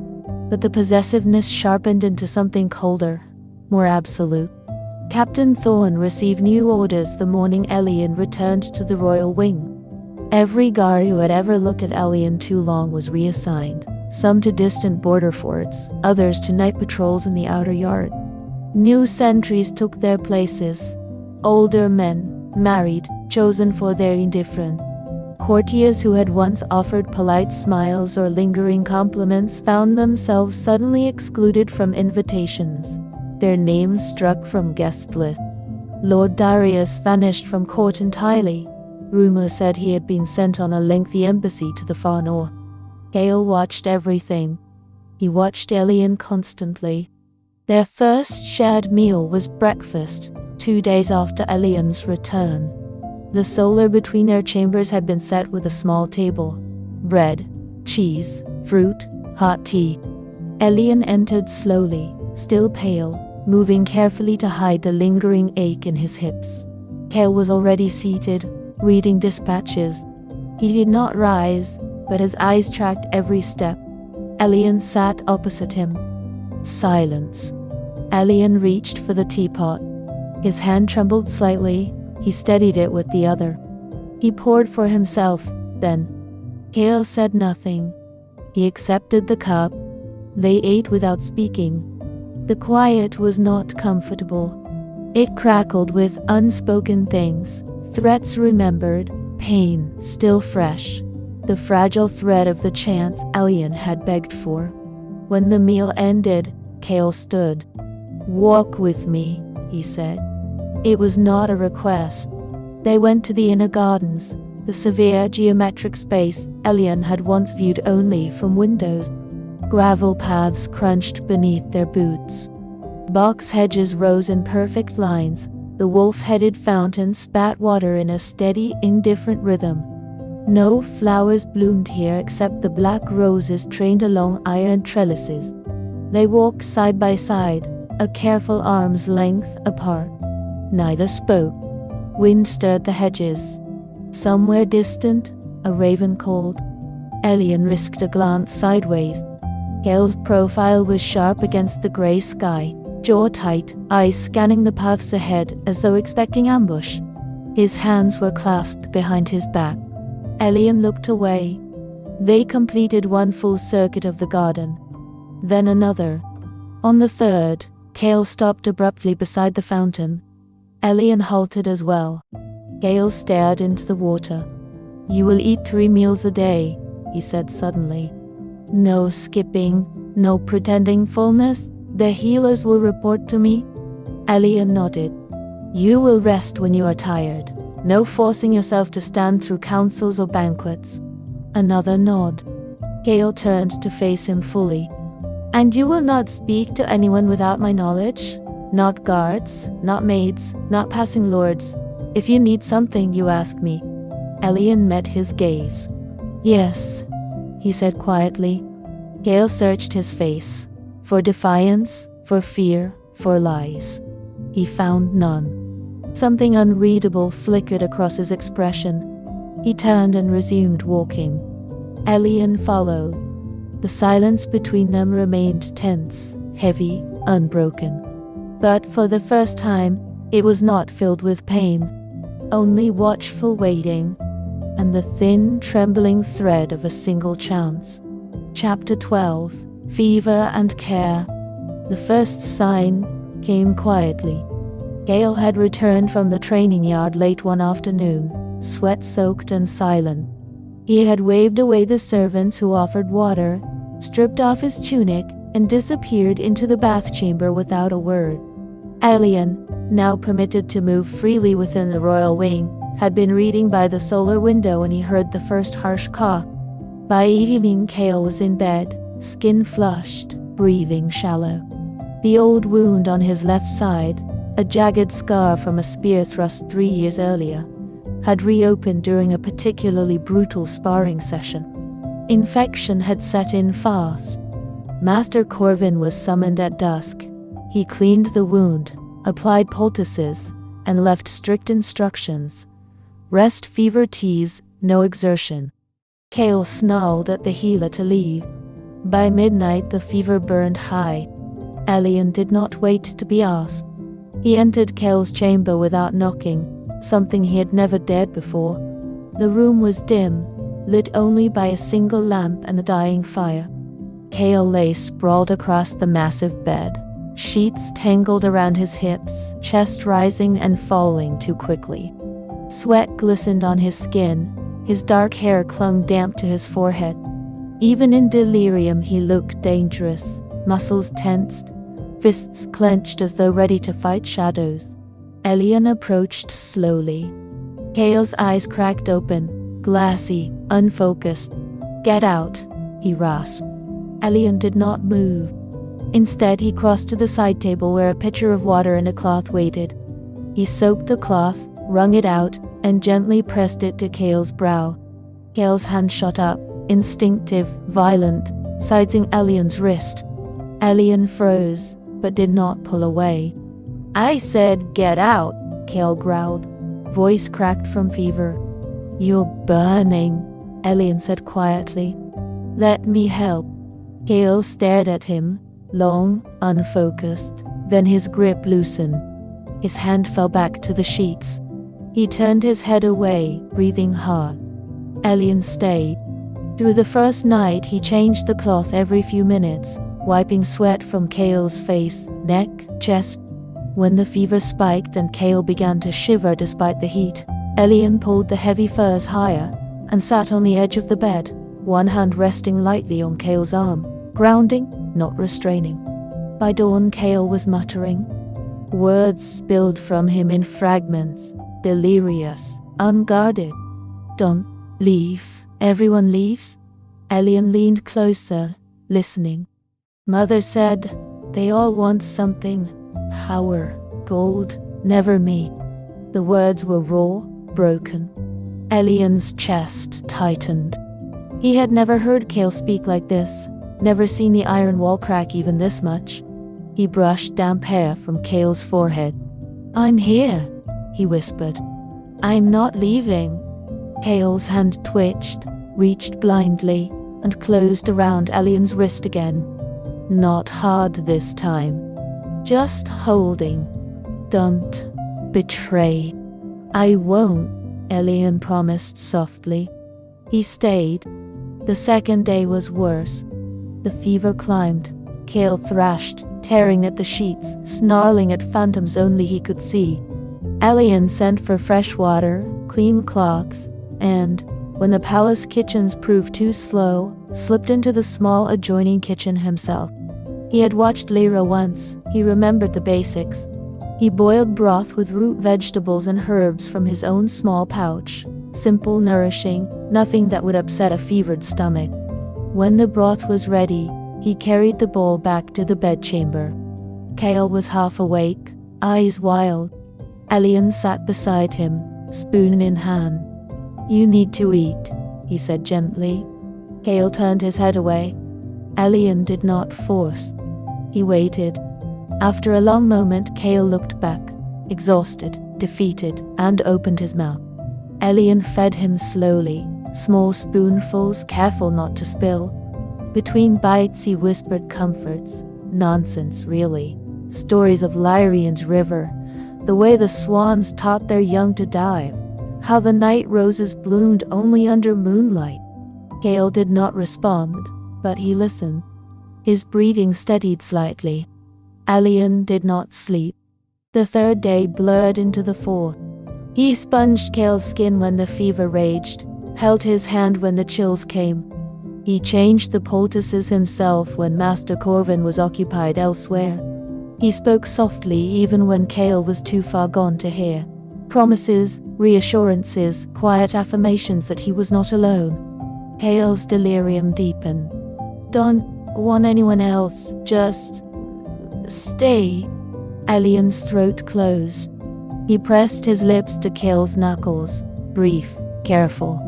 [SPEAKER 1] but the possessiveness sharpened into something colder, more absolute. Captain Thorne received new orders the morning Elian returned to the royal wing. Every guard who had ever looked at Elian too long was reassigned, some to distant border forts, others to night patrols in the outer yard. New sentries took their places, older men, married, chosen for their indifference. Courtiers who had once offered polite smiles or lingering compliments found themselves suddenly excluded from invitations, their names struck from guest lists. Lord Darius vanished from court entirely. Rumor said he had been sent on a lengthy embassy to the far north. Kale watched everything. He watched Elian constantly. Their first shared meal was breakfast, 2 days after Elian's return. The solar between their chambers had been set with a small table. Bread, cheese, fruit, hot tea. Elian entered slowly, still pale, moving carefully to hide the lingering ache in his hips. Kale was already seated, reading dispatches. He did not rise, but his eyes tracked every step. Elian sat opposite him. Silence. Elian reached for the teapot. His hand trembled slightly. He steadied it with the other. He poured for himself, then. Kale said nothing. He accepted the cup. They ate without speaking. The quiet was not comfortable. It crackled with unspoken things, threats remembered, pain still fresh, the fragile thread of the chance Elian had begged for. When the meal ended, Kale stood. "Walk with me," he said. It was not a request. They went to the inner gardens, the severe geometric space Elian had once viewed only from windows. Gravel paths crunched beneath their boots. Box hedges rose in perfect lines. The wolf-headed fountain spat water in a steady, indifferent rhythm. No flowers bloomed here except the black roses trained along iron trellises. They walked side by side, a careful arm's length apart. Neither spoke. Wind stirred the hedges. Somewhere distant, a raven called. Elian risked a glance sideways. Kale's profile was sharp against the grey sky, jaw tight, eyes scanning the paths ahead as though expecting ambush. His hands were clasped behind his back. Elian looked away. They completed one full circuit of the garden. Then another. On the third, Kale stopped abruptly beside the fountain. Elian halted as well. Kale stared into the water. "You will eat 3 meals a day," he said suddenly. "No skipping, no pretending fullness. The healers will report to me." Elian nodded. "You will rest when you are tired. No forcing yourself to stand through councils or banquets." Another nod. Kale turned to face him fully. "And you will not speak to anyone without my knowledge? Not guards, not maids, not passing lords. If you need something, you ask me." Elian met his gaze. "Yes," he said quietly. Kale searched his face. For defiance, for fear, for lies. He found none. Something unreadable flickered across his expression. He turned and resumed walking. Elian followed. The silence between them remained tense, heavy, unbroken. But for the first time, it was not filled with pain, only watchful waiting, and the thin, trembling thread of a single chance. Chapter 12. Fever and Care. The first sign came quietly. Gale had returned from the training yard late one afternoon, sweat-soaked and silent. He had waved away the servants who offered water, stripped off his tunic, and disappeared into the bath chamber without a word. Elian, now permitted to move freely within the royal wing, had been reading by the solar window when he heard the first harsh cough. By evening, Kale was in bed, skin flushed, breathing shallow. The old wound on his left side, a jagged scar from a spear thrust 3 years earlier, had reopened during a particularly brutal sparring session. Infection had set in fast. Master Corvin was summoned at dusk. He cleaned the wound, applied poultices, and left strict instructions. Rest, fever teas, no exertion. Kale snarled at the healer to leave. By midnight the fever burned high. Elian did not wait to be asked. He entered Kale's chamber without knocking, something he had never dared before. The room was dim, lit only by a single lamp and the dying fire. Kale lay sprawled across the massive bed, sheets tangled around his hips, chest rising and falling too quickly. Sweat glistened on his skin, his dark hair clung damp to his forehead. Even in delirium he looked dangerous, muscles tensed, fists clenched as though ready to fight shadows. Elian approached slowly. Kale's eyes cracked open, glassy, unfocused. "Get out," he rasped. Elian did not move. Instead, he crossed to the side table where a pitcher of water and a cloth waited. He soaked the cloth, wrung it out, and gently pressed it to Kale's brow. Kale's hand shot up, instinctive, violent, seizing Elian's wrist. Elian froze, but did not pull away. "I said get out," Kale growled, voice cracked from fever. "You're burning," Elian said quietly. "Let me help." Kale stared at him, long, unfocused. Then his grip loosened. His hand fell back to the sheets. He turned his head away, breathing hard. Elian stayed. Through the first night, he changed the cloth every few minutes, wiping sweat from Kale's face, neck, chest. When the fever spiked and Kale began to shiver despite the heat, Elian pulled the heavy furs higher and sat on the edge of the bed, one hand resting lightly on Kale's arm, grounding, not restraining. By dawn, Kale was muttering. Words spilled from him in fragments, delirious, unguarded. Don't leave. Everyone leaves? Elian leaned closer, listening. Mother said, they all want something. Power, gold, never me. The words were raw, broken. Elian's chest tightened. He had never heard Kale speak like this, never seen the iron wall crack even this much. He brushed damp hair from Kale's forehead. I'm here, he whispered. I'm not leaving. Kale's hand twitched, reached blindly, and closed around Elian's wrist again. Not hard this time. Just holding. Don't betray. I won't, Elian promised softly. He stayed. The second day was worse. The fever climbed. Kale thrashed, tearing at the sheets, snarling at phantoms only he could see. Elian sent for fresh water, clean cloths, and, when the palace kitchens proved too slow, slipped into the small adjoining kitchen himself. He had watched Lyra once. He remembered the basics. He boiled broth with root vegetables and herbs from his own small pouch. Simple, nourishing, nothing that would upset a fevered stomach. When the broth was ready, he carried the bowl back to the bedchamber. Kale was half awake, eyes wild. Elian sat beside him, spoon in hand. You need to eat, he said gently. Kale turned his head away. Elian did not force. He waited. After a long moment, Kale looked back, exhausted, defeated, and opened his mouth. Elian fed him slowly, small spoonfuls, careful not to spill. Between bites he whispered comforts. Nonsense, really. Stories of Lyrian's river, the way the swans taught their young to dive, how the night roses bloomed only under moonlight. Kale did not respond, but he listened. His breathing steadied slightly. Elian did not sleep. The third day blurred into the fourth. He sponged Kale's skin when the fever raged, held his hand when the chills came. He changed the poultices himself when Master Corvin was occupied elsewhere. He spoke softly even when Kale was too far gone to hear. Promises, reassurances, quiet affirmations that he was not alone. Kale's delirium deepened. Don't want anyone else, just stay. Elian's throat closed. He pressed his lips to Kale's knuckles, brief, careful.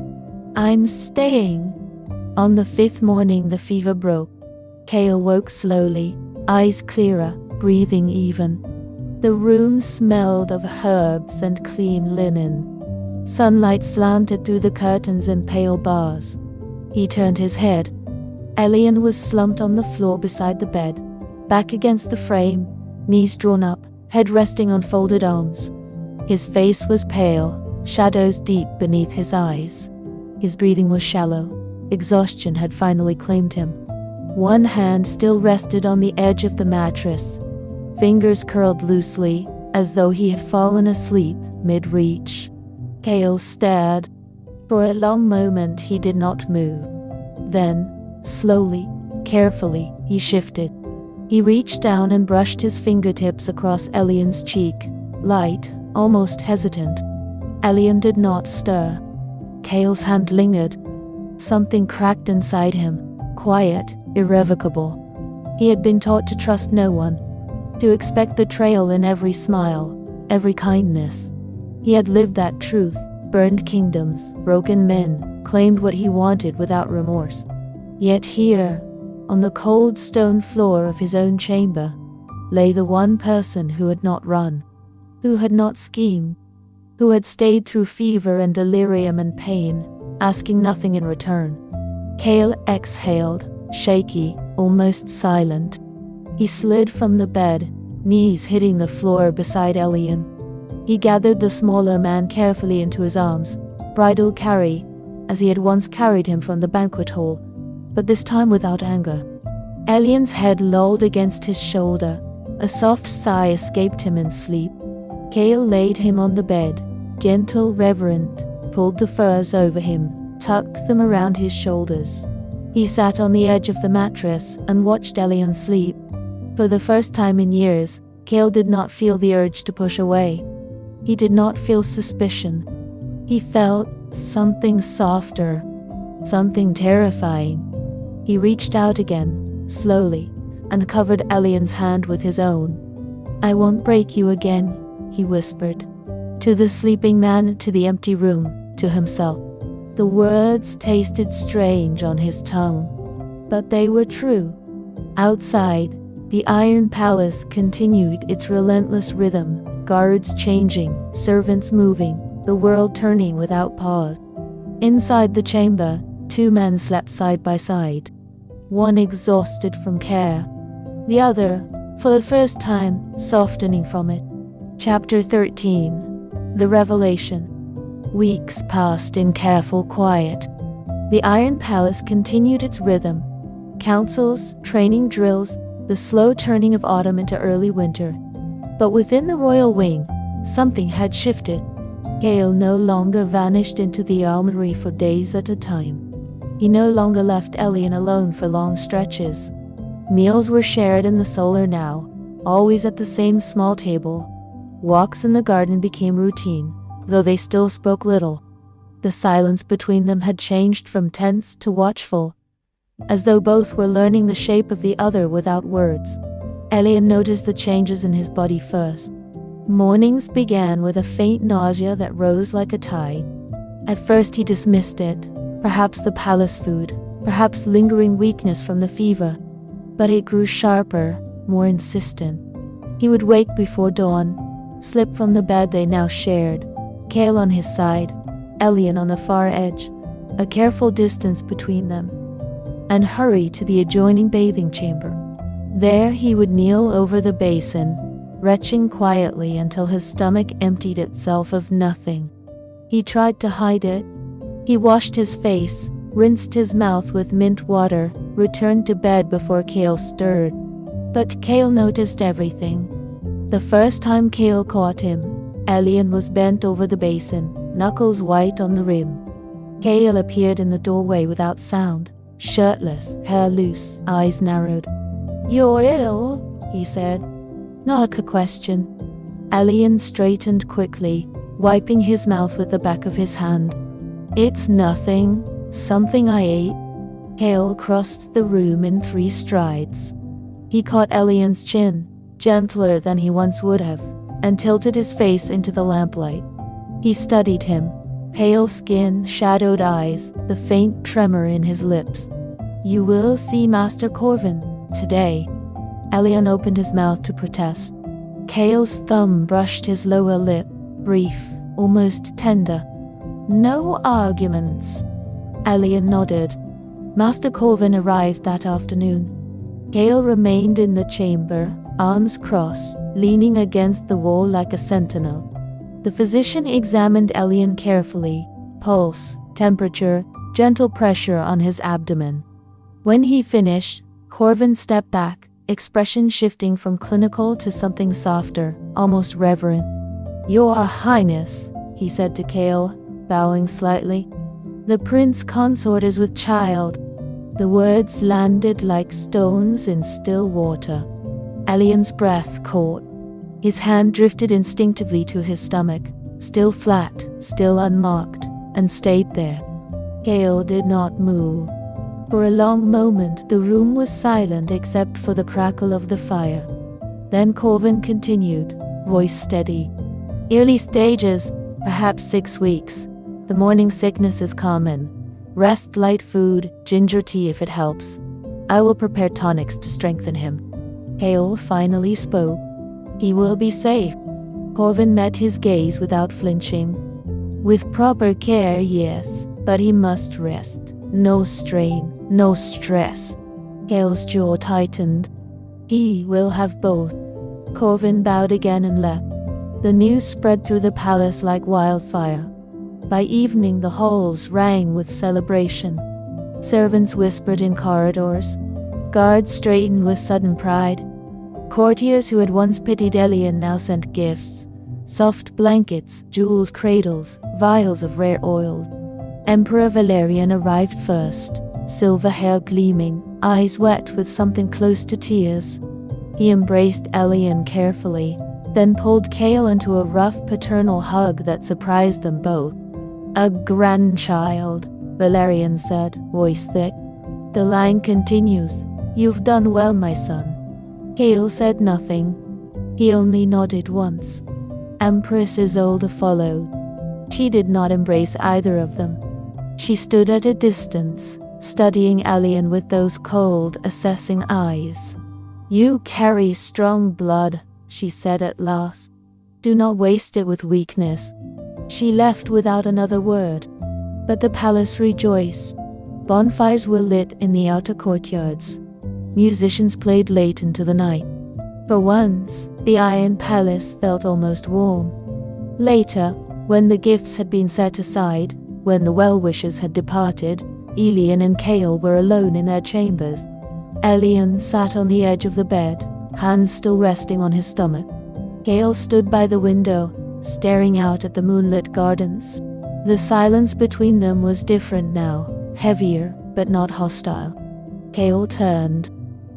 [SPEAKER 1] I'm staying. On the fifth morning the fever broke. Kale woke slowly, eyes clearer, breathing even. The room smelled of herbs and clean linen. Sunlight slanted through the curtains in pale bars. He turned his head. Elian was slumped on the floor beside the bed, back against the frame, knees drawn up, head resting on folded arms. His face was pale, shadows deep beneath his eyes. His breathing was shallow. Exhaustion had finally claimed him. One hand still rested on the edge of the mattress. Fingers curled loosely, as though he had fallen asleep mid-reach. Kale stared. For a long moment he did not move. Then, slowly, carefully, he shifted. He reached down and brushed his fingertips across Elian's cheek, light, almost hesitant. Elian did not stir. Kale's hand lingered. Something cracked inside him, quiet, irrevocable. He had been taught to trust no one, to expect betrayal in every smile, every kindness. He had lived that truth, burned kingdoms, broken men, claimed what he wanted without remorse. Yet here, on the cold stone floor of his own chamber, lay the one person who had not run, who had not schemed, who had stayed through fever and delirium and pain, asking nothing in return. Kale exhaled, shaky, almost silent. He slid from the bed, knees hitting the floor beside Elian. He gathered the smaller man carefully into his arms, bridal carry, as he had once carried him from the banquet hall, but this time without anger. Elian's head lolled against his shoulder. A soft sigh escaped him in sleep. Kale laid him on the bed, gentle, reverent, pulled the furs over him, tucked them around his shoulders. He sat on the edge of the mattress and watched Elian sleep. For the first time in years, Kale did not feel the urge to push away. He did not feel suspicion. He felt something softer, something terrifying. He reached out again, slowly, and covered Elian's hand with his own. "I won't break you again," he whispered. To the sleeping man, to the empty room, to himself. The words tasted strange on his tongue, but they were true. Outside, the Iron Palace continued its relentless rhythm, guards changing, servants moving, the world turning without pause. Inside the chamber, two men slept side by side, one exhausted from care, the other, for the first time, softening from it. Chapter 13. The Revelation. Weeks passed in careful quiet. The Iron Palace continued its rhythm. Councils, training drills, the slow turning of autumn into early winter. But within the royal wing, something had shifted. Kale no longer vanished into the armory for days at a time. He no longer left Elian alone for long stretches. Meals were shared in the solar now, always at the same small table. Walks in the garden became routine, though they still spoke little. The silence between them had changed from tense to watchful, as though both were learning the shape of the other without words. Elian noticed the changes in his body first. Mornings began with a faint nausea that rose like a tide. At first he dismissed it, perhaps the palace food, perhaps lingering weakness from the fever. But it grew sharper, more insistent. He would wake before dawn, slip from the bed they now shared, Kale on his side, Elian on the far edge, a careful distance between them, and hurry to the adjoining bathing chamber. There he would kneel over the basin, retching quietly until his stomach emptied itself of nothing. He tried to hide it. He washed his face, rinsed his mouth with mint water, returned to bed before Kale stirred. But Kale noticed everything. The first time Kale caught him, Elian was bent over the basin, knuckles white on the rim. Kale appeared in the doorway without sound, shirtless, hair loose, eyes narrowed. "You're ill," he said. Not a question. Elian straightened quickly, wiping his mouth with the back of his hand. "It's nothing. Something I ate." Kale crossed the room in 3 strides. He caught Elian's chin, gentler than he once would have, and tilted his face into the lamplight. He studied him, pale skin, shadowed eyes, the faint tremor in his lips. "You will see Master Corvin today." Elian opened his mouth to protest. Kale's thumb brushed his lower lip, brief, almost tender. "No arguments." Elian nodded. Master Corvin arrived that afternoon. Kale remained in the chamber, arms crossed, leaning against the wall like a sentinel. The physician examined Elian carefully, pulse, temperature, gentle pressure on his abdomen. When he finished, Corvin stepped back, expression shifting from clinical to something softer, almost reverent. "Your Highness," he said to Kale, bowing slightly. "The prince consort is with child." The words landed like stones in still water. Elian's breath caught. His hand drifted instinctively to his stomach, still flat, still unmarked, and stayed there. Kale did not move. For a long moment the room was silent except for the crackle of the fire. Then Corvin continued, voice steady. "Early stages, perhaps 6 weeks. The morning sickness is common. Rest, light food, ginger tea if it helps. I will prepare tonics to strengthen him." Kale finally spoke. "He will be safe." Corvin met his gaze without flinching. "With proper care, yes, but he must rest. No strain, no stress." Kale's jaw tightened. "He will have both." Corvin bowed again and left. The news spread through the palace like wildfire. By evening the halls rang with celebration. Servants whispered in corridors. Guards straightened with sudden pride. Courtiers who had once pitied Elian now sent gifts. Soft blankets, jeweled cradles, vials of rare oils. Emperor Valerian arrived first, silver hair gleaming, eyes wet with something close to tears. He embraced Elian carefully, then pulled Kale into a rough paternal hug that surprised them both. "A grandchild," Valerian said, voice thick. "The line continues. You've done well, my son." Kale said nothing. He only nodded once. Empress Isolde followed. She did not embrace either of them. She stood at a distance, studying Elian with those cold, assessing eyes. "You carry strong blood," she said at last. "Do not waste it with weakness." She left without another word. But the palace rejoiced. Bonfires were lit in the outer courtyards. Musicians played late into the night. For once, the Iron Palace felt almost warm. Later, when the gifts had been set aside, when the well-wishers had departed, Elian and Kale were alone in their chambers. Elian sat on the edge of the bed, hands still resting on his stomach. Kale stood by the window, staring out at the moonlit gardens. The silence between them was different now, heavier, but not hostile. Kale turned.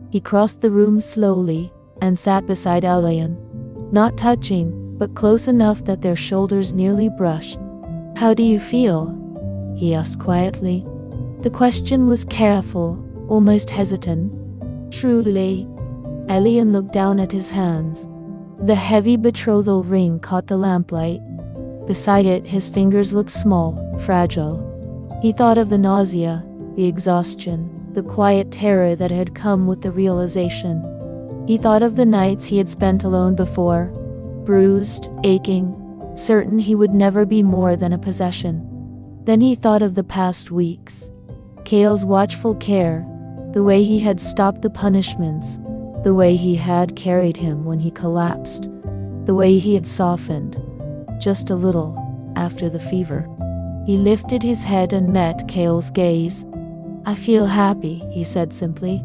[SPEAKER 1] He crossed the room slowly and sat beside Elian, not touching, but close enough that their shoulders nearly brushed. "How do you feel?" he asked quietly. The question was careful, almost hesitant. "Truly." Elian looked down at his hands. The heavy betrothal ring caught the lamplight. Beside it, his fingers looked small, fragile. He thought of the nausea, the exhaustion, the quiet terror that had come with the realization. He thought of the nights he had spent alone before, bruised, aching, certain he would never be more than a possession. Then he thought of the past weeks. Kale's watchful care, the way he had stopped the punishments, the way he had carried him when he collapsed, the way he had softened, just a little, after the fever. He lifted his head and met Kale's gaze. "I feel happy," he said simply.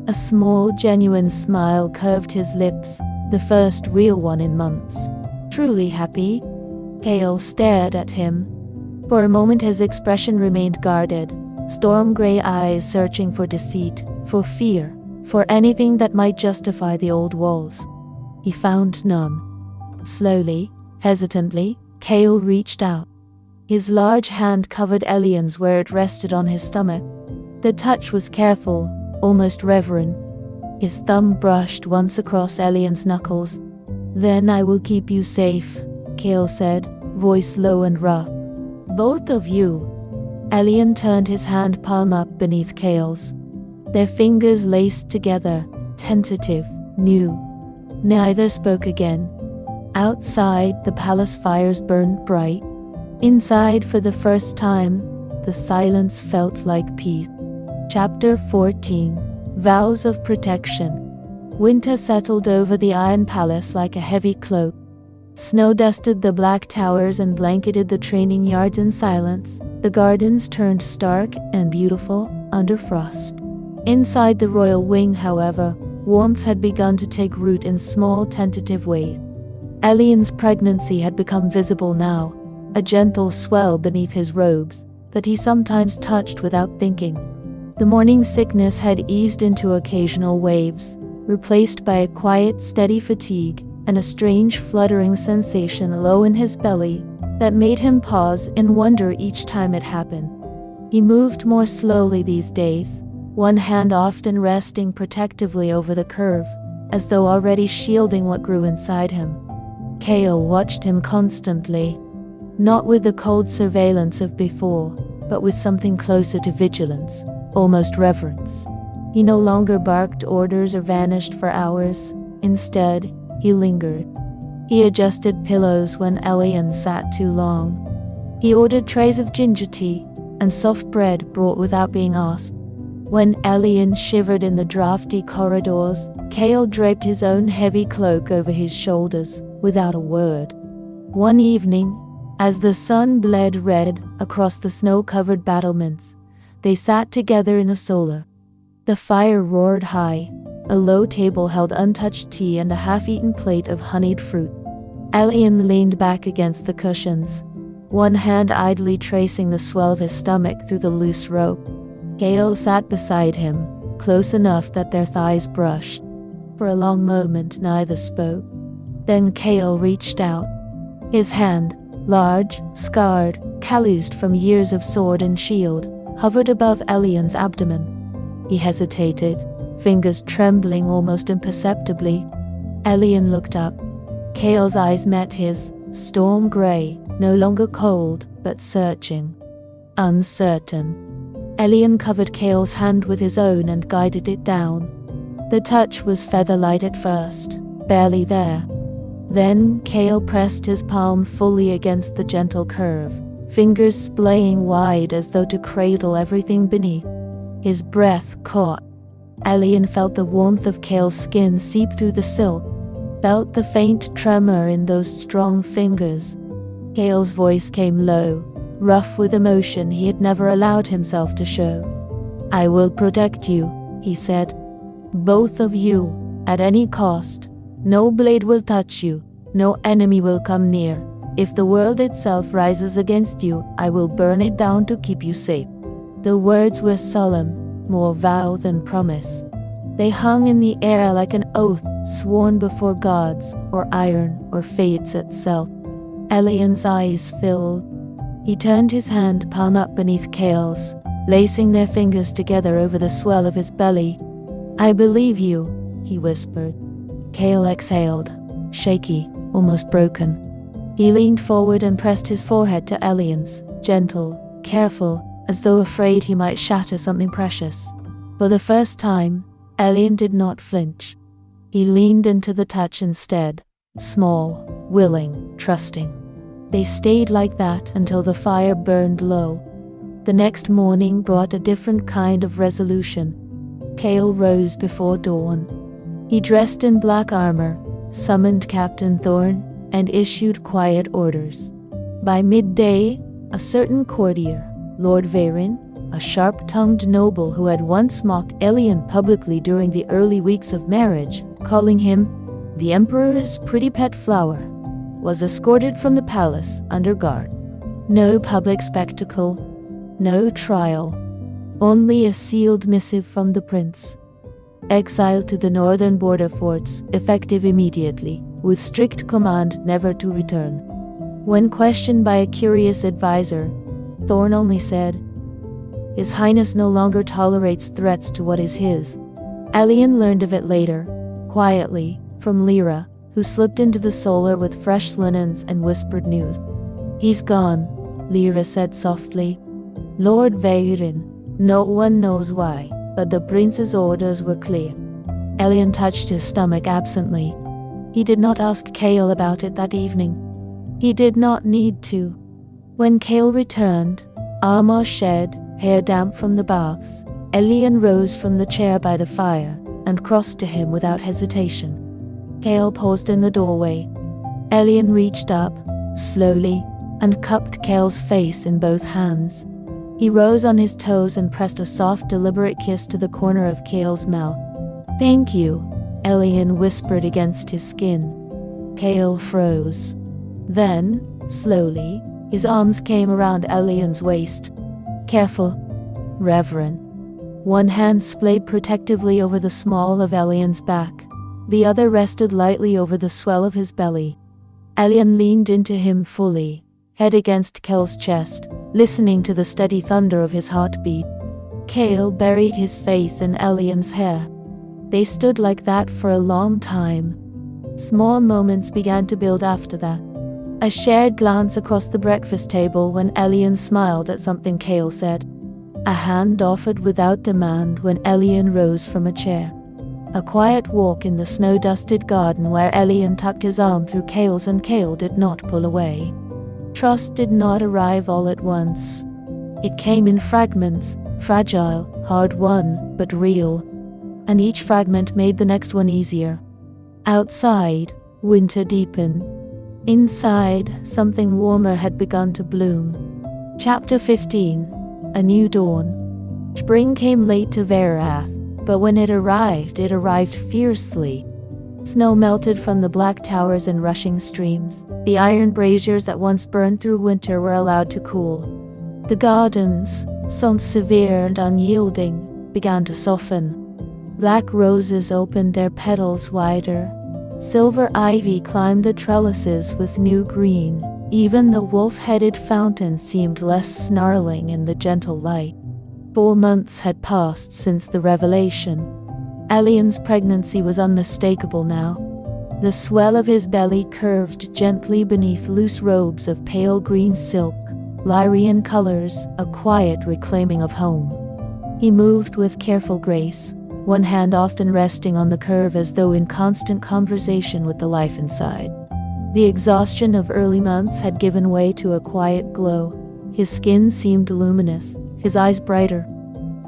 [SPEAKER 1] A small, genuine smile curved his lips, the first real one in months. "Truly happy?" Kale stared at him. For a moment his expression remained guarded, storm-gray eyes searching for deceit, for fear, for anything that might justify the old walls. He found none. Slowly, hesitantly, Kale reached out. His large hand covered Elian's where it rested on his stomach. The touch was careful, almost reverent. His thumb brushed once across Elian's knuckles. "Then I will keep you safe," Kale said, voice low and rough. "Both of you." Elian turned his hand palm up beneath Kale's. Their fingers laced together, tentative, new. Neither spoke again. Outside, the palace fires burned bright. Inside, for the first time, the silence felt like peace. Chapter 14. Vows of Protection. Winter settled over the Iron Palace like a heavy cloak. Snow dusted the black towers and blanketed the training yards in silence. The gardens turned stark and beautiful under frost. Inside the royal wing, however, warmth had begun to take root in small, tentative ways. Elian's pregnancy had become visible now, a gentle swell beneath his robes that he sometimes touched without thinking. The morning sickness had eased into occasional waves, replaced by a quiet, steady fatigue and a strange fluttering sensation low in his belly that made him pause in wonder each time it happened. He moved more slowly these days, one hand often resting protectively over the curve, as though already shielding what grew inside him. Kale watched him constantly, not with the cold surveillance of before, but with something closer to vigilance, almost reverence. He no longer barked orders or vanished for hours. Instead, he lingered. He adjusted pillows when Elian sat too long. He ordered trays of ginger tea and soft bread brought without being asked. When Elian shivered in the drafty corridors, Kale draped his own heavy cloak over his shoulders, without a word. One evening, as the sun bled red across the snow-covered battlements, they sat together in the solar. The fire roared high. A low table held untouched tea and a half-eaten plate of honeyed fruit. Elian leaned back against the cushions, one hand idly tracing the swell of his stomach through the loose rope. Kale sat beside him, close enough that their thighs brushed. For a long moment neither spoke. Then Kale reached out. His hand, large, scarred, calloused from years of sword and shield, hovered above Elian's abdomen. He hesitated, fingers trembling almost imperceptibly. Elian looked up. Kale's eyes met his, storm gray, no longer cold, but searching. Uncertain. Elian covered Kale's hand with his own and guided it down. The touch was feather-light at first, barely there. Then Kale pressed his palm fully against the gentle curve, fingers splaying wide as though to cradle everything beneath. His breath caught. Elian felt the warmth of Kale's skin seep through the silk, felt the faint tremor in those strong fingers. Kale's voice came low, rough with emotion he had never allowed himself to show. "I will protect you," he said. "Both of you, at any cost. No blade will touch you, no enemy will come near. If the world itself rises against you, I will burn it down to keep you safe." The words were solemn, more vow than promise. They hung in the air like an oath sworn before gods, or iron, or fates itself. Elian's eyes filled. He turned his hand palm up beneath Kale's, lacing their fingers together over the swell of his belly. "I believe you," he whispered. Kale exhaled, shaky, almost broken. He leaned forward and pressed his forehead to Elian's, gentle, careful, as though afraid he might shatter something precious. For the first time, Elian did not flinch. He leaned into the touch instead, small, willing, trusting. They stayed like that until the fire burned low. The next morning brought a different kind of resolution. Kale rose before dawn. He dressed in black armor, summoned Captain Thorn, and issued quiet orders. By midday, a certain courtier, Lord Veyrin, a sharp-tongued noble who had once mocked Elian publicly during the early weeks of marriage, calling him the Emperor's pretty pet flower, was escorted from the palace under guard. No public spectacle, no trial, only a sealed missive from the prince. Exiled to the northern border forts, effective immediately, with strict command never to return. When questioned by a curious advisor, Thorn only said, "His Highness no longer tolerates threats to what is his." Elian learned of it later, quietly, from Lyra, who slipped into the solar with fresh linens and whispered news. "He's gone," Lyra said softly. "Lord Veyrin, no one knows why, but the prince's orders were clear." Elian touched his stomach absently. He did not ask Kale about it that evening. He did not need to. When Kale returned, armor shed, hair damp from the baths, Elian rose from the chair by the fire and crossed to him without hesitation. Kale paused in the doorway. Elian reached up, slowly, and cupped Kale's face in both hands. He rose on his toes and pressed a soft, deliberate kiss to the corner of Kale's mouth. "Thank you," Elian whispered against his skin. Kale froze. Then, slowly, his arms came around Elian's waist. Careful, reverent. One hand splayed protectively over the small of Elian's back. The other rested lightly over the swell of his belly. Elian leaned into him fully, head against Kale's chest, listening to the steady thunder of his heartbeat. Kale buried his face in Elian's hair. They stood like that for a long time. Small moments began to build after that. A shared glance across the breakfast table when Elian smiled at something Kale said. A hand offered without demand when Elian rose from a chair. A quiet walk in the snow-dusted garden where Elian tucked his arm through Kale's and Kale did not pull away. Trust did not arrive all at once. It came in fragments, fragile, hard-won, but real. And each fragment made the next one easier. Outside, winter deepened. Inside, something warmer had begun to bloom. Chapter 15. A New Dawn. Spring came late to Verath, But when it arrived fiercely. Snow melted from the black towers and rushing streams. The iron braziers that once burned through winter were allowed to cool. The gardens, so severe and unyielding, began to soften. Black roses opened their petals wider. Silver ivy climbed the trellises with new green. Even the wolf-headed fountain seemed less snarling in the gentle light. 4 months had passed since the revelation. Elian's pregnancy was unmistakable now. The swell of his belly curved gently beneath loose robes of pale green silk, Lyrian colors, a quiet reclaiming of home. He moved with careful grace, one hand often resting on the curve as though in constant conversation with the life inside. The exhaustion of early months had given way to a quiet glow. His skin seemed luminous, his eyes brighter.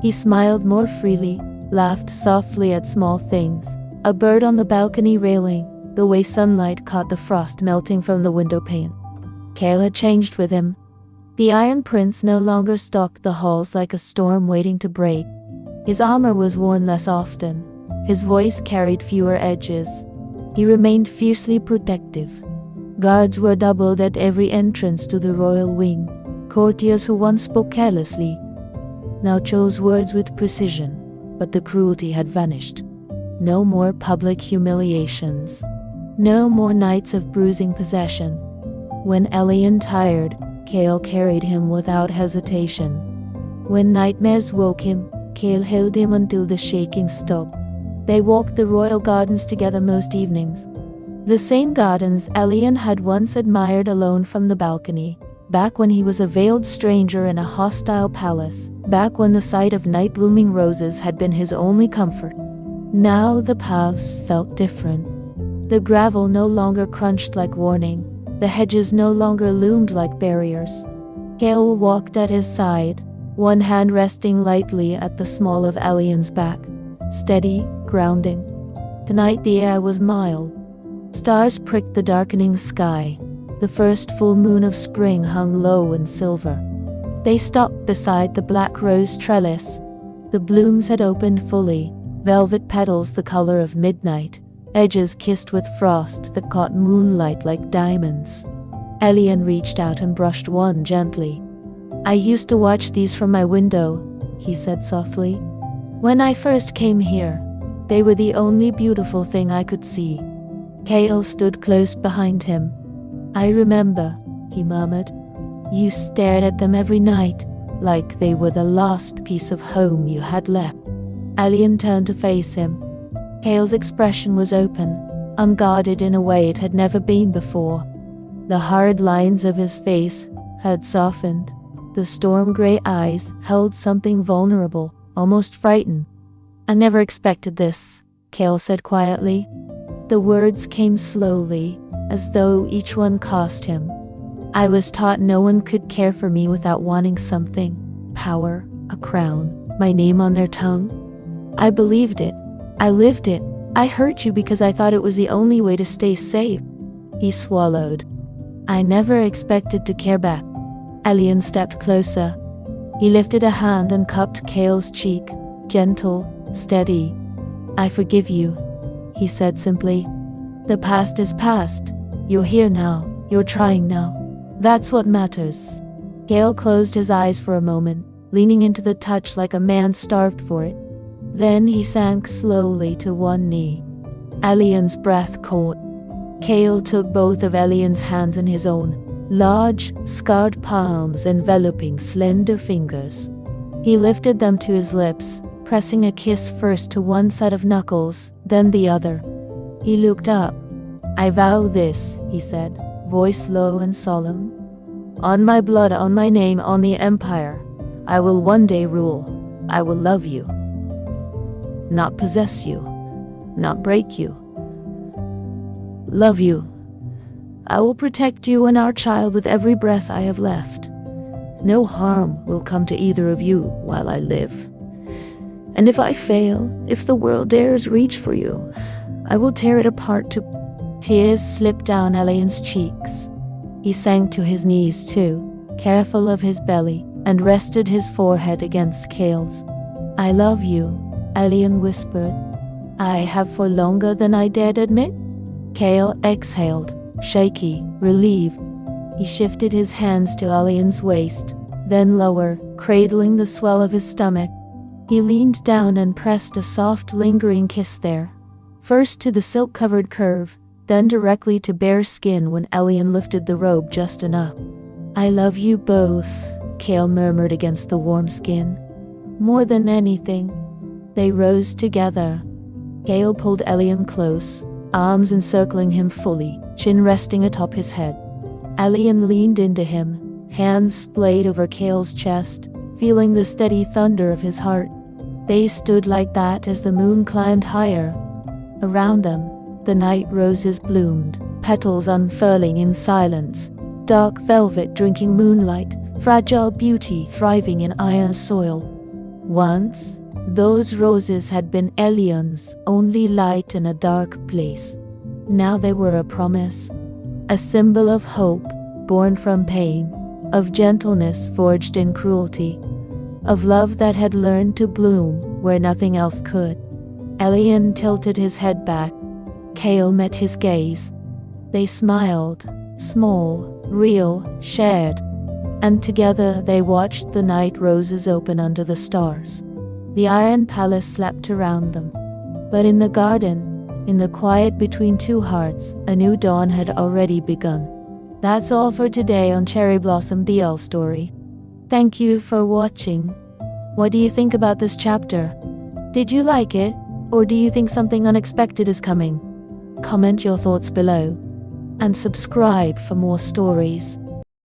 [SPEAKER 1] He smiled more freely, laughed softly at small things. A bird on the balcony railing, the way sunlight caught the frost melting from the window pane. Kale had changed with him. The Iron Prince no longer stalked the halls like a storm waiting to break. His armor was worn less often. His voice carried fewer edges. He remained fiercely protective. Guards were doubled at every entrance to the royal wing. Courtiers who once spoke carelessly now chose words with precision, but the cruelty had vanished. No more public humiliations. No more nights of bruising possession. When Elian tired, Kale carried him without hesitation. When nightmares woke him, Kale held him until the shaking stopped. They walked the royal gardens together most evenings. The same gardens Elian had once admired alone from the balcony, back when he was a veiled stranger in a hostile palace, back when the sight of night-blooming roses had been his only comfort. Now the paths felt different. The gravel no longer crunched like warning. The hedges no longer loomed like barriers. Kale walked at his side, one hand resting lightly at the small of Elian's back. Steady, grounding. Tonight the air was mild. Stars pricked the darkening sky. The first full moon of spring hung low in silver. They stopped beside the black rose trellis. The blooms had opened fully, velvet petals the color of midnight, edges kissed with frost that caught moonlight like diamonds. Elian reached out and brushed one gently. "I used to watch these from my window," he said softly. "When I first came here, they were the only beautiful thing I could see." Kale stood close behind him. "I remember," he murmured. "You stared at them every night, like they were the last piece of home you had left." Elian turned to face him. Kale's expression was open, unguarded in a way it had never been before. The hard lines of his face had softened. The storm-gray eyes held something vulnerable, almost frightened. "I never expected this," Kale said quietly. The words came slowly, as though each one cost him. "I was taught no one could care for me without wanting something. Power, a crown, my name on their tongue. I believed it. I lived it. I hurt you because I thought it was the only way to stay safe." He swallowed. "I never expected to care back." Elian stepped closer. He lifted a hand and cupped Kale's cheek, gentle, steady. "I forgive you," he said simply. "The past is past. You're here now. You're trying now. That's what matters." Kale closed his eyes for a moment, leaning into the touch like a man starved for it. Then he sank slowly to one knee. Elian's breath caught. Kale took both of Elian's hands in his own, large, scarred palms enveloping slender fingers. He lifted them to his lips, pressing a kiss first to one set of knuckles, then the other. He looked up. "I vow this," he said, voice low and solemn. "On my blood, on my name, on the Empire, I will one day rule. I will love you. Not possess you, not break you. Love you. I will protect you and our child with every breath I have left. No harm will come to either of you while I live. And if I fail, if the world dares reach for you, I will tear it apart to..." Tears slipped down Elian's cheeks. He sank to his knees too, careful of his belly, and rested his forehead against Kale's. "I love you," Elian whispered. I have for longer than I dared admit? Kale exhaled, shaky, relieved. He shifted his hands to Elian's waist, then lower, cradling the swell of his stomach. He leaned down and pressed a soft, lingering kiss there. First to the silk-covered curve, then directly to bare skin when Elian lifted the robe just enough. I love you both, Kale murmured against the warm skin. More than anything. They rose together. Kale pulled Elian close, arms encircling him fully, chin resting atop his head. Elian leaned into him, hands splayed over Kale's chest, feeling the steady thunder of his heart. They stood like that as the moon climbed higher. Around them, the night roses bloomed, petals unfurling in silence, dark velvet drinking moonlight, fragile beauty thriving in iron soil. Once, those roses had been Elian's only light in a dark place. Now they were a promise, a symbol of hope born from pain, of gentleness forged in cruelty, of love that had learned to bloom where nothing else could. Elian tilted his head back. Kale met his gaze. They smiled, small, real, shared, and together they watched the night roses open under the stars. The iron palace slept around them. But in the garden, in the quiet between two hearts, a new dawn had already begun. That's all for today on Cherry Blossom BL Story. Thank you for watching. What do you think about this chapter? Did you like it, or do you think something unexpected is coming? Comment your thoughts below, and subscribe for more stories.